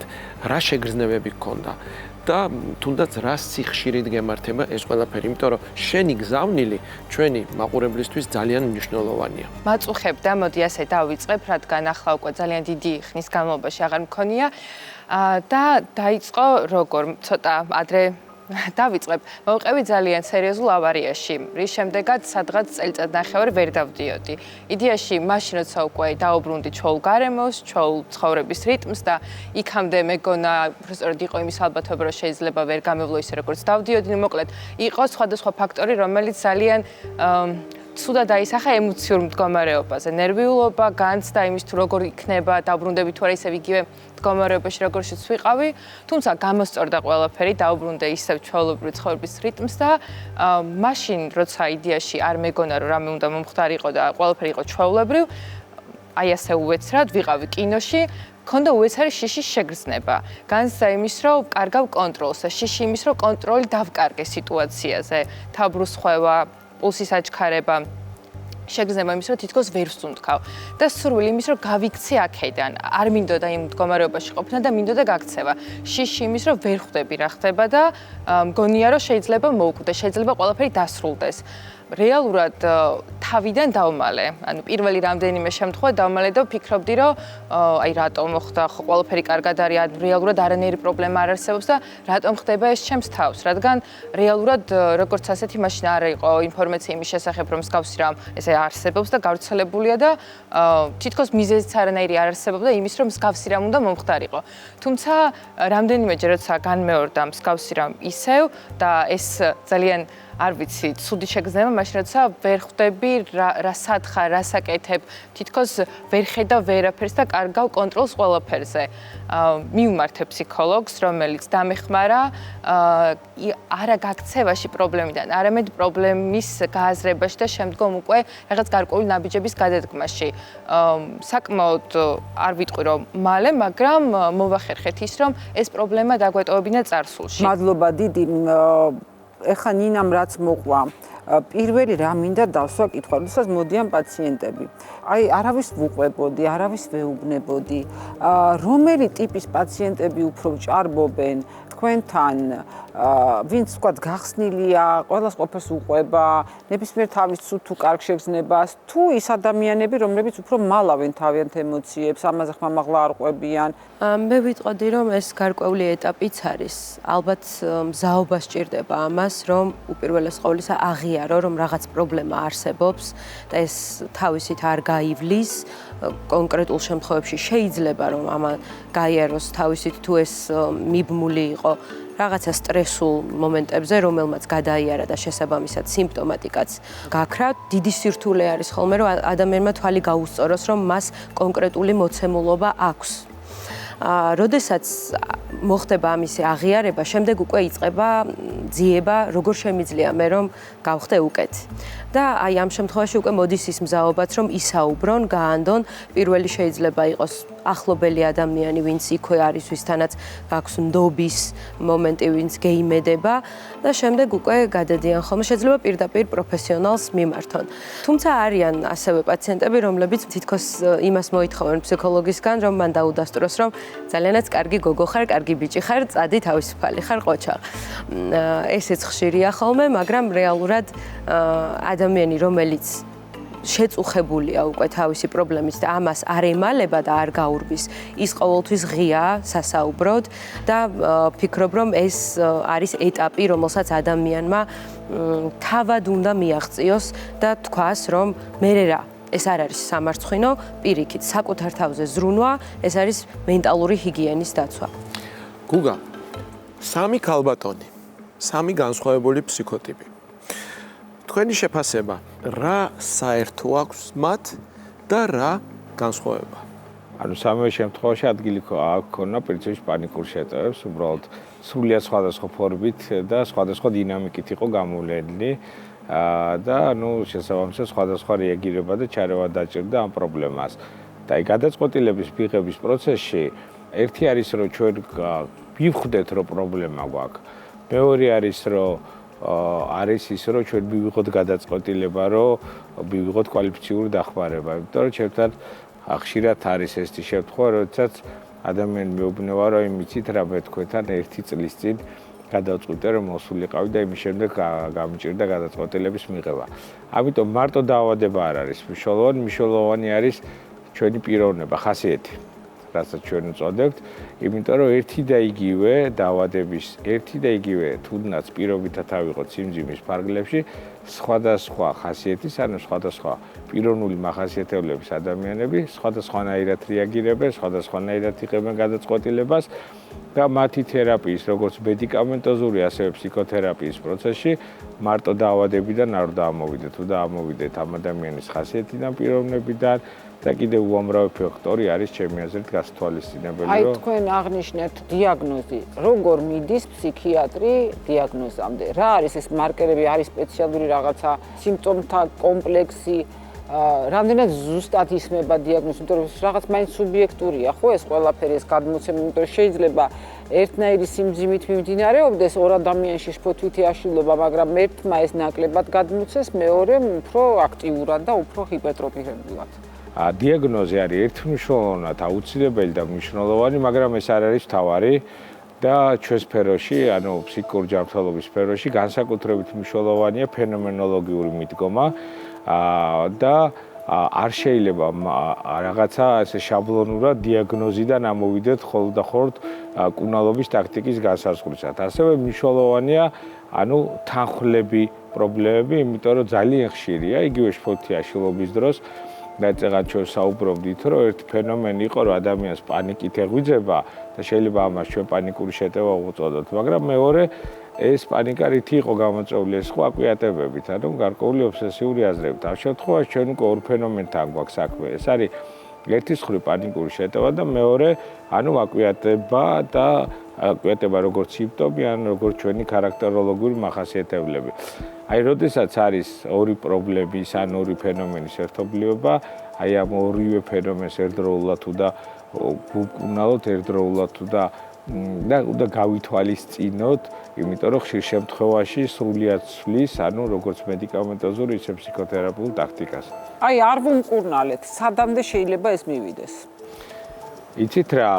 რა შეგრძნებები გქონდა და თუნდაც რა სიხშირით გემართება ეს ყველაფერი, იმიტომ რომ შენი გზავნილი ჩვენი მაყურებლისთვის ძალიან მნიშვნელოვანია. მაწუხებ და მოდი ასე დავიწყებ, რადგან ახლა უკვე ძალიან დიდი ხნის განმავლობაში აღარ მქონია და დაიწყო როგორ ცოტა ადრე დავიწყებ. მოვყევი ძალიან სერიოზულ ავარიაში, რის შემდეგაც სადღაც წელიწადნახევარი ვერ დავდიოდი. იდეაში მაშინ როცა უკვე დაუბრუნდი ჩვეულ გარემოს, ჩვეულ ცხოვრების რიტმს და იქამდე მეგონა უბრალოდ იყო იმის ალბათობა, რომ შეიძლება ვერ გამევლო ისე როგორც დავდიოდი, მოკლედ იყო სხვადასხვა ფაქტორი, რომელიც ძალიან ცუდად დაისახა ემოციურ მდგომარეობაზე. ნერვიულობა, განცდა იმის თუ როგორ იქნება, დაუბრუნდები თუ არა ისევ იგივე მდგომარეობაში როგორშიც ვიყავი, თუმცა გამოსწორდა ყველაფერი, დაუბრუნდე ისევ ჩვეულებრივი ცხოვრების რიტმს და მაშინ როცა იდეაში არ მეგონა რომ რამე უნდა მომხდარიყო და ყველაფერი იყო ჩვეულებრივ, აი ასე უეცრად ვიყავი კინოში, მქონდა უეცარი შიშის შეგრძნება. განცდა იმის, რომ ვკარგავ კონტროლს და შიში იმის, რომ კონტროლი დავკარგე სიტუაციაზე, თაბრუსხვევა, პულსის აჩქარება, შეგრძნება იმის, რომ თითქოს ვერ ვსუნთქავ და სურვილი იმის, რომ გავიქცე აქედან. არ მინდოდა იმ მდგომარეობაში ყოფნა და მინდოდა გაქცევა. შიში იმის, რომ ვერ ხვდები რა ხდება და მგონია, რომ შეიძლება მოვკვდე, შეიძლება ყველაფერი დასრულდეს. რეალურად თავიდან დავმალე. ანუ პირველი რამდენიმე შემთხვევა დავმალე და ვფიქრობდი, რომ აი რატომ მოხდა, ხო ყველაფერი კარგად არის, ან რეალურად არანაირი პრობლემა არ არსებობს და რატომ ხდება ეს ჩემს თავს, რადგან რეალურად როგორც ასეთი მაშინ არ იყო ინფორმაცია იმის შესახებ, რომ მსგავსი რამ ესე არსებობს და გავრცელებულია და თითქოს მიზეზიც არანაირი არ არსებობდა იმის, რომ მსგავსი რამ უნდა მომხდარიყო. თუმცა რამდენიმეჯერ როცა განმეორდა მსგავსი რამ ისევ და ეს ძალიან არ ვიცი, ცუდი შეგრძნება, მაშინ როცა ვერ ხვდები რა სათხარ, რა საკეთებ, თითქოს ვერ ხედავ ვერაფერს და კარგავ კონტროლს ყველაფერზე. მივმართე ფსიქოლოგს, რომელიც დამეხმარა არა გაქცევაში პრობლემიდან, არამედ პრობლემის გააზრებაში და შემდგომ უკვე რაღაც გარკვეული ნაბიჯების გადადგმაში. საკმაოდ არ ვიტყვი რომ მალე, მაგრამ მოვახერხეთ ის, რომ ეს პრობლემა დაგვეტოვებინა წარსულში. მადლობა დიდი. ეხა ნინამ რაც მოყვა პირველი რა მინდა დავსვა კითხვა, როდესაც მოდიან პაციენტები. აი არავის ვუყვებოდი, არავის ვეუბნებოდი. რომელი ტიპის პაციენტები უფრო ჭარბობენ, თქვენთან ვინც თქვა გახსნილია, ყველას ყოფას უყვება, ნებისმიერ თავის თუ კარგ შეგრძნებას, თუ ის ადამიანები, რომლებიც უფრო მალავენ თავიანთ ემოციებს, ამაზე ხმამაღლა არ ყვებიან. მე ვიტყოდი, რომ ეს გარკვეული ეტაპიც არის. ალბათ მზაობა სჭირდება ამას, რომ უპირველეს ყოვლისა აღიარო, რომ რაღაც პრობლემა არსებობს და ეს თავისით არ გაივლის. კონკრეტულ შემთხვევებში შეიძლება რომ ამა გაიაროს თავისით თუ ეს მიბმული იყო რაღაცა სტრესულ მომენტებზე, რომელმაც გადაიარა და შესაბამისად სიმპტომატიკაც გაქრა. დიდი სირთულე არის ხოლმე, რომ ადამიანმა თვალი გაუსწოროს, რომ მას კონკრეტული მოცემულობა აქვს. როდესაც მოხდება ამისი აღიარება, შემდეგ უკვე იწყება ძიება, როგორ შემიძლია მე რომ გავხდე უკეთ. და აი ამ შემთხვევაში უკვე მოდის ის მზაობაც, რომ ისაუბრონ, გაანდონ, პირველი შეიძლება იყოს ახლობელი ადამიანი, ვინც იქვე არის, ვისთანაც გაქვს ნდობის მომენტი, ვინც გეიმედება და შემდეგ უკვე გადადიან ხოლმე, შეიძლება პირდაპირ პროფესიონალს მიმართონ. თუმცა არიან ასევე პაციენტები, რომლებიც თითქოს იმას მოითხოვენ ფსიქოლოგისგან, რომ მან დაუდასტუროს, რომ ძალიანაც კარგი გოგო ხარ, კარგი ბიჭი ხარ, წადი თავისუფალი ხარ, ყოჩა. ესეც ხშირია ხოლმე, მაგრამ რეალურად ადამიანი, რომელიც შეწუხებულია უკვე თავისი პრობლემით და ამას არ ემალება და არ გაურბის, ის ყოველთვის ღიაა სასაუბროდ და ფიქრობ, რომ ეს არის ეტაპი, რომელსაც ადამიანმა თავად უნდა მიაღწიოს და თქვას, რომ მე რა ეს არ არის სამარცხვინო, პირიქით, საკუთარ თავზე ზრუნვა, ეს არის მენტალური ჰიგიენის დაცვა. გუგა, 3 ქალბატონი, 3 განსხვავებული ფსიქოტიპი. თქვენი შეფასება, რა საერთო აქვს მათ და რა განსხვავება? ანუ სამივე შემთხვევაში ადგილი აქვს პრინციპში პანიკურ შეტევებს, უბრალოდ სრულიად სხვადასხვა ფორმით და სხვადასხვა დინამიკით იყო გამოვლენილი. და შესაბამისად სხვადასხვა რეაგირება და ჩარევა დაჭირდა ამ პრობლემას. და აი გადაწყვეტილების მიღების პროცესში ერთი არის რომ ჩვენ ვივხვდეთ რომ პრობლემა გვაქვს. მეორე არის რომ არის ის რომ ჩვენ მივიღოთ გადაწყვეტილება რომ მივიღოთ კვალიფიციური დახმარება. იმიტომ რომ ჩემთან ხშირად არის ეს შემთხვევა, როდესაც ადამიანი მეუბნება რომ იმიცით რა მე თქვენთან 1 წლის წინ გადავწყვიტე რომ მოსულიყავი და იმის შემდეგ გამიჭირდა გადაწყვეტილების მიღება. ამიტომ მარტო დაავადება არ არის მნიშვნელოვანი არის ჩვენი პიროვნება, ხასიათი, რასაც ჩვენ უწოდებთ, იმიტომ რომ ერთი და იგივე დაავადების, ერთი და იგივე თუნდაც პირობითად ავიღოთ სიმძიმის ფარგლებში, სხვადასხვა ხასიათის, ანუ სხვადასხვა პიროვნული მახასიათებლების ადამიანები სხვადასხვანაირად რეაგირებენ, სხვადასხვანაირად იღებენ გადაწყვეტილებას. და მათი თერაპიის, როგორც მედიკამენტოზური, ასევე ფსიქოთერაპიის პროცესში მარტო დაავადებიდან არ დამოვიდეთ, თუ დამოვიდეთ ამ ადამიანის ხასიათიდან, პიროვნებიდან და კიდევ უამრავი ფაქტორი არის ჩემი აზრით გასათვალისწინებელი, რომ აი თქვენ აღნიშნეთ დიაგნოზი, როგორ მიდის ფსიქიატრი დიაგნოზამდე? რა არის ეს მარკერები, არის სპეციალური რაღაცა სიმპტომთა კომპლექსი? რამდენად ზუსტად ისმება დიაგნოზი, იმიტომ რომ რაღაც მაინც სუბიექტურია, ხო ეს ყველაფერი ეს გადმოცემა, იმიტომ რომ შეიძლება ერთნაირი სიმძიმით მიმდინარეობდეს ორ ადამიანში შფოთვითი აშლილობა, მაგრამ ერთმა ეს ნაკლებად გადმოცეს, მეორემ უფრო აქტიურად და უფრო ჰიპერტროფირებულად. დიაგნოზი არის ერთმნიშვნელოვნად აუცილებელი და მნიშვნელოვანი, მაგრამ ეს არ არის მთავარი და ჩვენ სფეროში, ანუ ფსიქიკური ჯანმრთელობის სფეროში განსაკუთრებით მნიშვნელოვანია ფენომენოლოგიური მიდგომა. და არ შეიძლება რაღაცა ესე შაბლონურად დიაგნოზიდან ამოვიდეთ მხოლოდ კუნალობის ტაქტიკის განსაზღვრისად. ასევე მნიშვნელოვანია, ანუ თანხლები, პრობლემები, იმიტომ რომ ძალიან ხშირია, იგივე შფოთი აშლილობის დროს და წეგან ჩვენ საუბრობდით, რომ ერთი ფენომენი იყო, რომ ადამიანს პანიკით ეღვიძება და შეიძლება ამას ჩვენ პანიკური შეტევა უწოდოთ, მაგრამ მეორე ეს პანიკა რითი იყო გამოწვეული, ეს ხო აკვიატებებით, ანუ გარკვეული ობსესიური აზრებით. ამ შემთხვევაში ჩვენ უკვე ორ ფენომენთან გვაქვს საქმე. ეს არის ერთის მხრივ პანიკური შეტევა და მეორე, ანუ აკვიატება და აკვიატება როგორც სიმპტომი, ან როგორც ჩვენი ქარაქტეროლოგიური მახასიათებლები. აი, როდესაც არის ორი პრობლემის, ან ორი ფენომენის ერთობლიობა, აი ამ ორივე ფენომენს ერთდროულად თუ და უკუნალოთ ერთდროულად თუ და უნდა გავითვალისწინოთ, იმიტომ რომ ხშირ შემთხვევაში სრულიად ცვლის, ანუ როგორც მედიკამენტოზური, ისე ფსიქოთერაპიულ ტაქტიკას. აი, არ ვუმკურნალეთ, სადამდე შეიძლება ეს მივიდეს? იცით რა,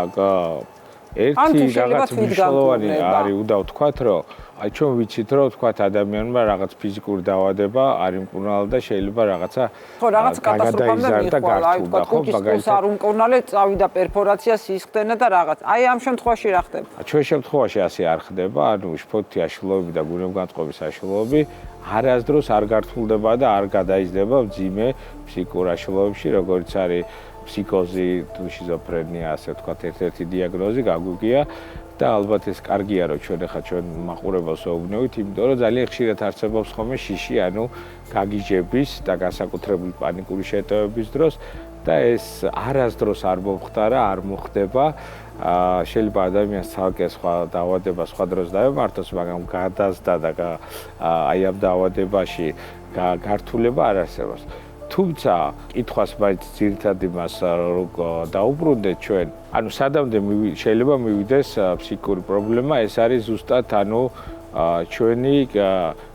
ერთი რაღაც მნიშვნელოვანი არის უნდა ვთქვათ, რომ აი ჩვენ ვიცით, რომ ვთქვათ ადამიანმა რაღაც ფიზიკური დაავადება არ იმკურნალა და შეიძლება რაღაცა ხო, რაღაც კატასტროფამდე მიხვალა, აი ვთქვათ, კუქის არ უმკურნალე, წავიდა პერფორაცია, სისხლდენა და რაღაც. აი ამ შემთხვევაში რა ხდება? ჩვენ შემთხვევაში ასე არ ხდება, ანუ შფოთი აშლილობები და გუნებგანწყობის აშლილობები არასდროს არ გართულდება და არ გადაიზრდება მძიმე ფსიქიკურ აშლილობებში, როგორც არის ფსიქოზი, შიზოფრენია, ასე ვთქვათ, ერთ-ერთი დიაგნოზი გაგვიგია. და ალბათ ეს კარგია რომ ჩვენ მაყურებელს ვეუბნებით, იმიტომ რომ ძალიან ხშირად არსებობს ხოლმე შიში, ანუ გაგიჟების და განსაკუთრებული პანიკური შეტევების დროს და ეს არასდროს არ მომხდარა, არ მოხდება. შეიძლება ადამიანს ცალკე სხვა დაავადება სხვა დროს დაემართოს, მაგრამ გადაზდა და აი ამ დაავადებაში გართულება არ არსებობს. თუმცა კითხვას მაინც ძირითადად იმას დაუბრუნდეთ ჩვენ, ანუ სადამდე შეიძლება მივიდეს ფსიქიკური პრობლემა, ეს არის ზუსტად ანუ ჩვენი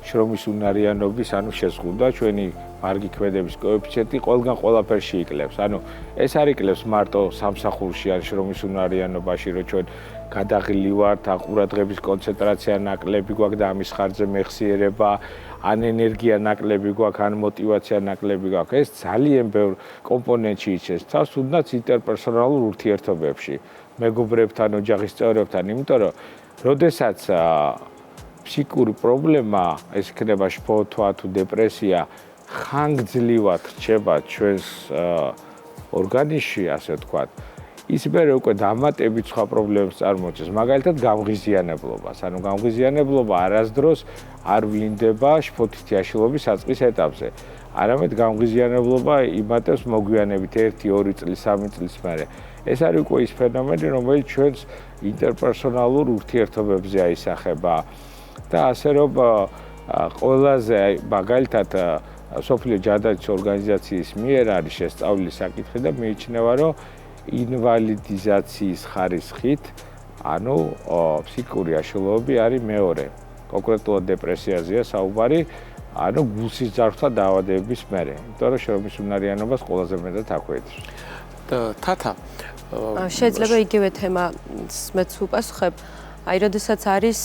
შრომის უნარიანობის ანუ შეზღუდვა, ჩვენი მარგი ქმედების კოეფიციენტი ყველგან ყველაფერში იკლებს. ანუ ეს არ იკლებს მარტო სამსახურში ან შრომის უნარიანობაში, რომ ჩვენ გადაღლილი ვართ, ყურადღების კონცენტრაცია ნაკლები გვაქვს და ამის ხარჯზე მეხსიერება, ან ენერგია ნაკლები გვაქვს, ან მოტივაცია ნაკლები გვაქვს. ეს ძალიან ბევრ კომპონენტში იჩენს თავს, თუნდაც ინტერპერსონალურ ურთიერთობებში, მეგობრებთან, ოჯახის წევრებთან, იმიტომ რომ როდესაც ფსიქიკური პრობლემა, ეს იქნება შფოთვა თუ დეპრესია, ხანგრძლივად რჩება ჩვენს ორგანიზმში, ასე ვთქვათ, ის მერე უკვე დამატებით სხვა პრობლემებს წარმოაჩენს, მაგალითად გამღიზიანებლობას. ანუ გამღიზიანებლობა არასდროს არ ვლინდება შფოთითი აშლილობის საწყის ეტაპზე. არამედ გამღიზიანებლობა იმატებს მოგვიანებით 1-2 წლის, 3 წლის მერე. ეს არის უკვე ის ფენომენი, რომელიც ჩვენს ინტერპერსონალურ ურთიერთობებზე აისახება. და ასე რომ ყველაზე მაგალითად სოფლიო ჯანდაცვის ორგანიზაციის მიერ არის შესწავლილი საკითხი და მიიჩნევა, რომ ინვალიდიზაციის ხარისხით, ანუ ფსიქიკური აშლილობები არის მეორე. კონკრეტულად დეპრესიაზეა საუბარი, ანუ გულსიძარღვთა დაავადებების მერე. იმიტომ რომ შრომის უნარიანობას ყველაზე მეტად აქვეითებს. თათა შეიძლება იგივე თემას მეც უპასუხებ. აი, როდესაც არის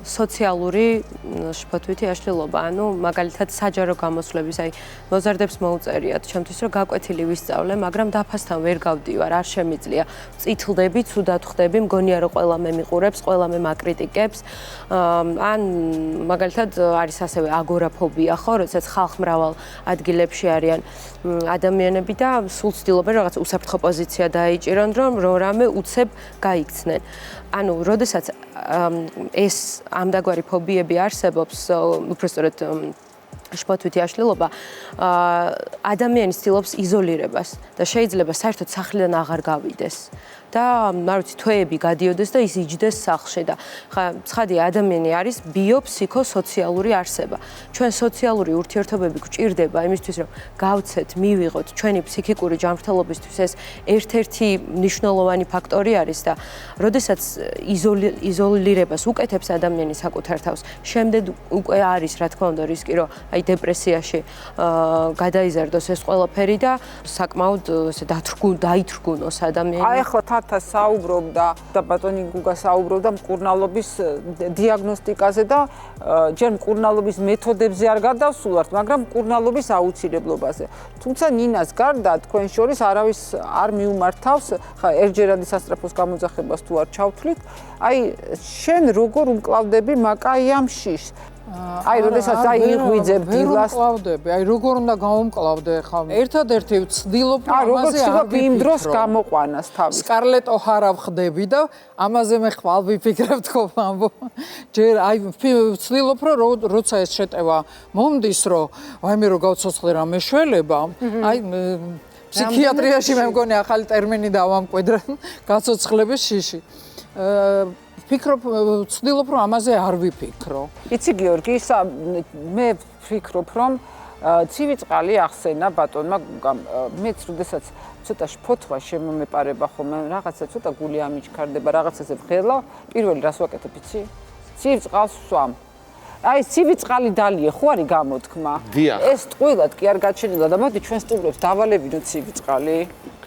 სოციალური შფოთვითი აშლილობა, ანუ მაგალითად საჯარო გამოსვლების, აი მოზარდებს მოუწერიათ, ჩემთვის რომ გაკვეთილი ვისწავლე, მაგრამ დაფასთან ვერ გავდივარ, არ შემიძლია. წითლდები, ცუდად ხვდები, მგონია რომ ყველა მე მიყურებს, ყველა მე მაკრიტიკებს. ან მაგალითად არის ასევე აგორაფობია, ხო, როდესაც ხალხმრავალ ადგილებში არიან ადამიანები და სულ ცდილობენ რაღაც უსაფრთხო პოზიცია დაიჭირონ, რომ რამე უცებ გაიქცნენ. ანუ, როდესაც ეს ამდაგვარი ფობიები არსებობს, უბრალოდ შფოთვითი აშლილობა, ადამიანი ცდილობს იზოლირებას და შეიძლება საერთოდ სახლიდან აღარ გავიდეს. და არ ვიცი, თვეები გადიოდეს და ის იჯდეს სახლში და ცხადია, ადამიანი არის ბიოფსიქოსოციალური არსება. ჩვენ სოციალური ურთიერთობები გვჭირდება იმისთვის, რომ გავცეთ, მივიღოთ ჩვენი ფსიქიკური ჯანმრთელობისთვის ეს ერთ-ერთი მნიშვნელოვანი ფაქტორი არის და როდესაც იზოლირებას უკეთებს ადამიანი საკუთარ თავს, შემდეგ უკვე არის, რა თქმა უნდა, რისკი, რომ აი დეპრესიაში გადაიზარდოს ეს ყველაფერი და საკმაოდ ესე დაითრგუნოს ადამიანი. აი ახლა თათა საუბრობდა და ბატონი გუგა საუბრობდა მკურნალობის დიაგნოსტიკაზე და ჯერ მკურნალობის მეთოდებზე არ გადავსულართ, მაგრამ მკურნალობის აუცილებლობაზე. თუმცა ნინას გარდა თქვენ შორის არავის არ მიუმართავს, ხა ერთჯერადი სასწრაფოს გამოძახებას თუ არ ჩავთვლით, აი შენ როგორ უმკლავდები მაკაიამ შიშს? აი, როდესაც აი იღვიძებ დილას. აი, როგორ უნდა გავუმკლავდე ხა? ერთადერთი ვცდილობ ამაზე არ იმ დროს გამოყვანას თავის. სკარლეტ ოჰარა ვხდები და ამაზე მე ხვალ ვიფიქრებ თქო ამბობ. ჯერ აი ვცდილობ რომ როცა ეს შეტევა მომდის, რომ ვაიმე რომ გავცოცხლე რა მეშველება, აი ფსიქიატრიაში მე მგონი ახალი ტერმინი დავამკვიდრე, გაცოცხლების შიში. ვფიქრობ, ვცდილობ რომ ამაზე არ ვიფიქრო. იცი გიორგი, მე ვფიქრობ რომ ცივი წყალი ახსენა ბატონმა გუგამ. მეც როდესაც ცოტა შფოთვა შემომეპარება ხოლმე, რაღაცა ცოტა გული ამიჩქარდება, რაღაცაზე ვღელა, პირველი რას ვაკეთებ, იცი? ცივ წყალს ვსვამ. აი, ცივი წყალი დალია, ხო არის გამოთქმა? ეს ტყუილად კი არ გაჩენილა და მოდი ჩვენ სტუმრებს დავალებინოთ ცივი წყალი.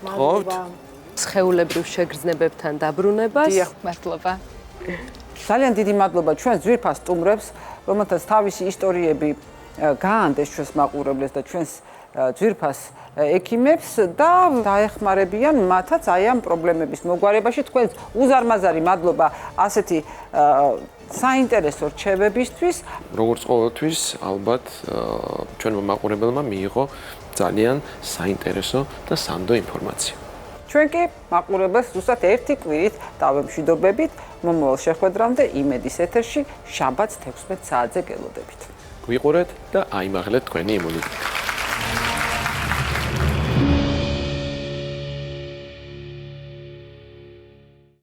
გთხოვთ? სხეულებრივ შეგრძნებებთან დაბრუნებას. დიახ, მადლობა. ძალიან დიდი მადლობა ჩვენ ძვირფას სტუმრებს, რომელთაც თავისი ისტორიები გაანდეს ჩვენს მაყურებლებს და ჩვენს ძვირფას ექიმებს და დაეხმარებიან მათაც აი ამ პრობლემების მოგვარებაში. თქვენ უზარმაზარი მადლობა ასეთი საინტერესო რჩევებისთვის. როგორც ყოველთვის, ალბათ ჩვენმა მაყურებელმა მიიღო ძალიან საინტერესო და სანდო ინფორმაცია. ჩვენ კი მაყურებელს ზუსტად ერთი კვირით დავემშვიდობებით. მომავალ შეხვედრამდე იმედის ეთერში შაბათს 16 საათზე გელოდებით. გვიყურეთ და აიმაღლეთ თქვენი იმუნიტეტი.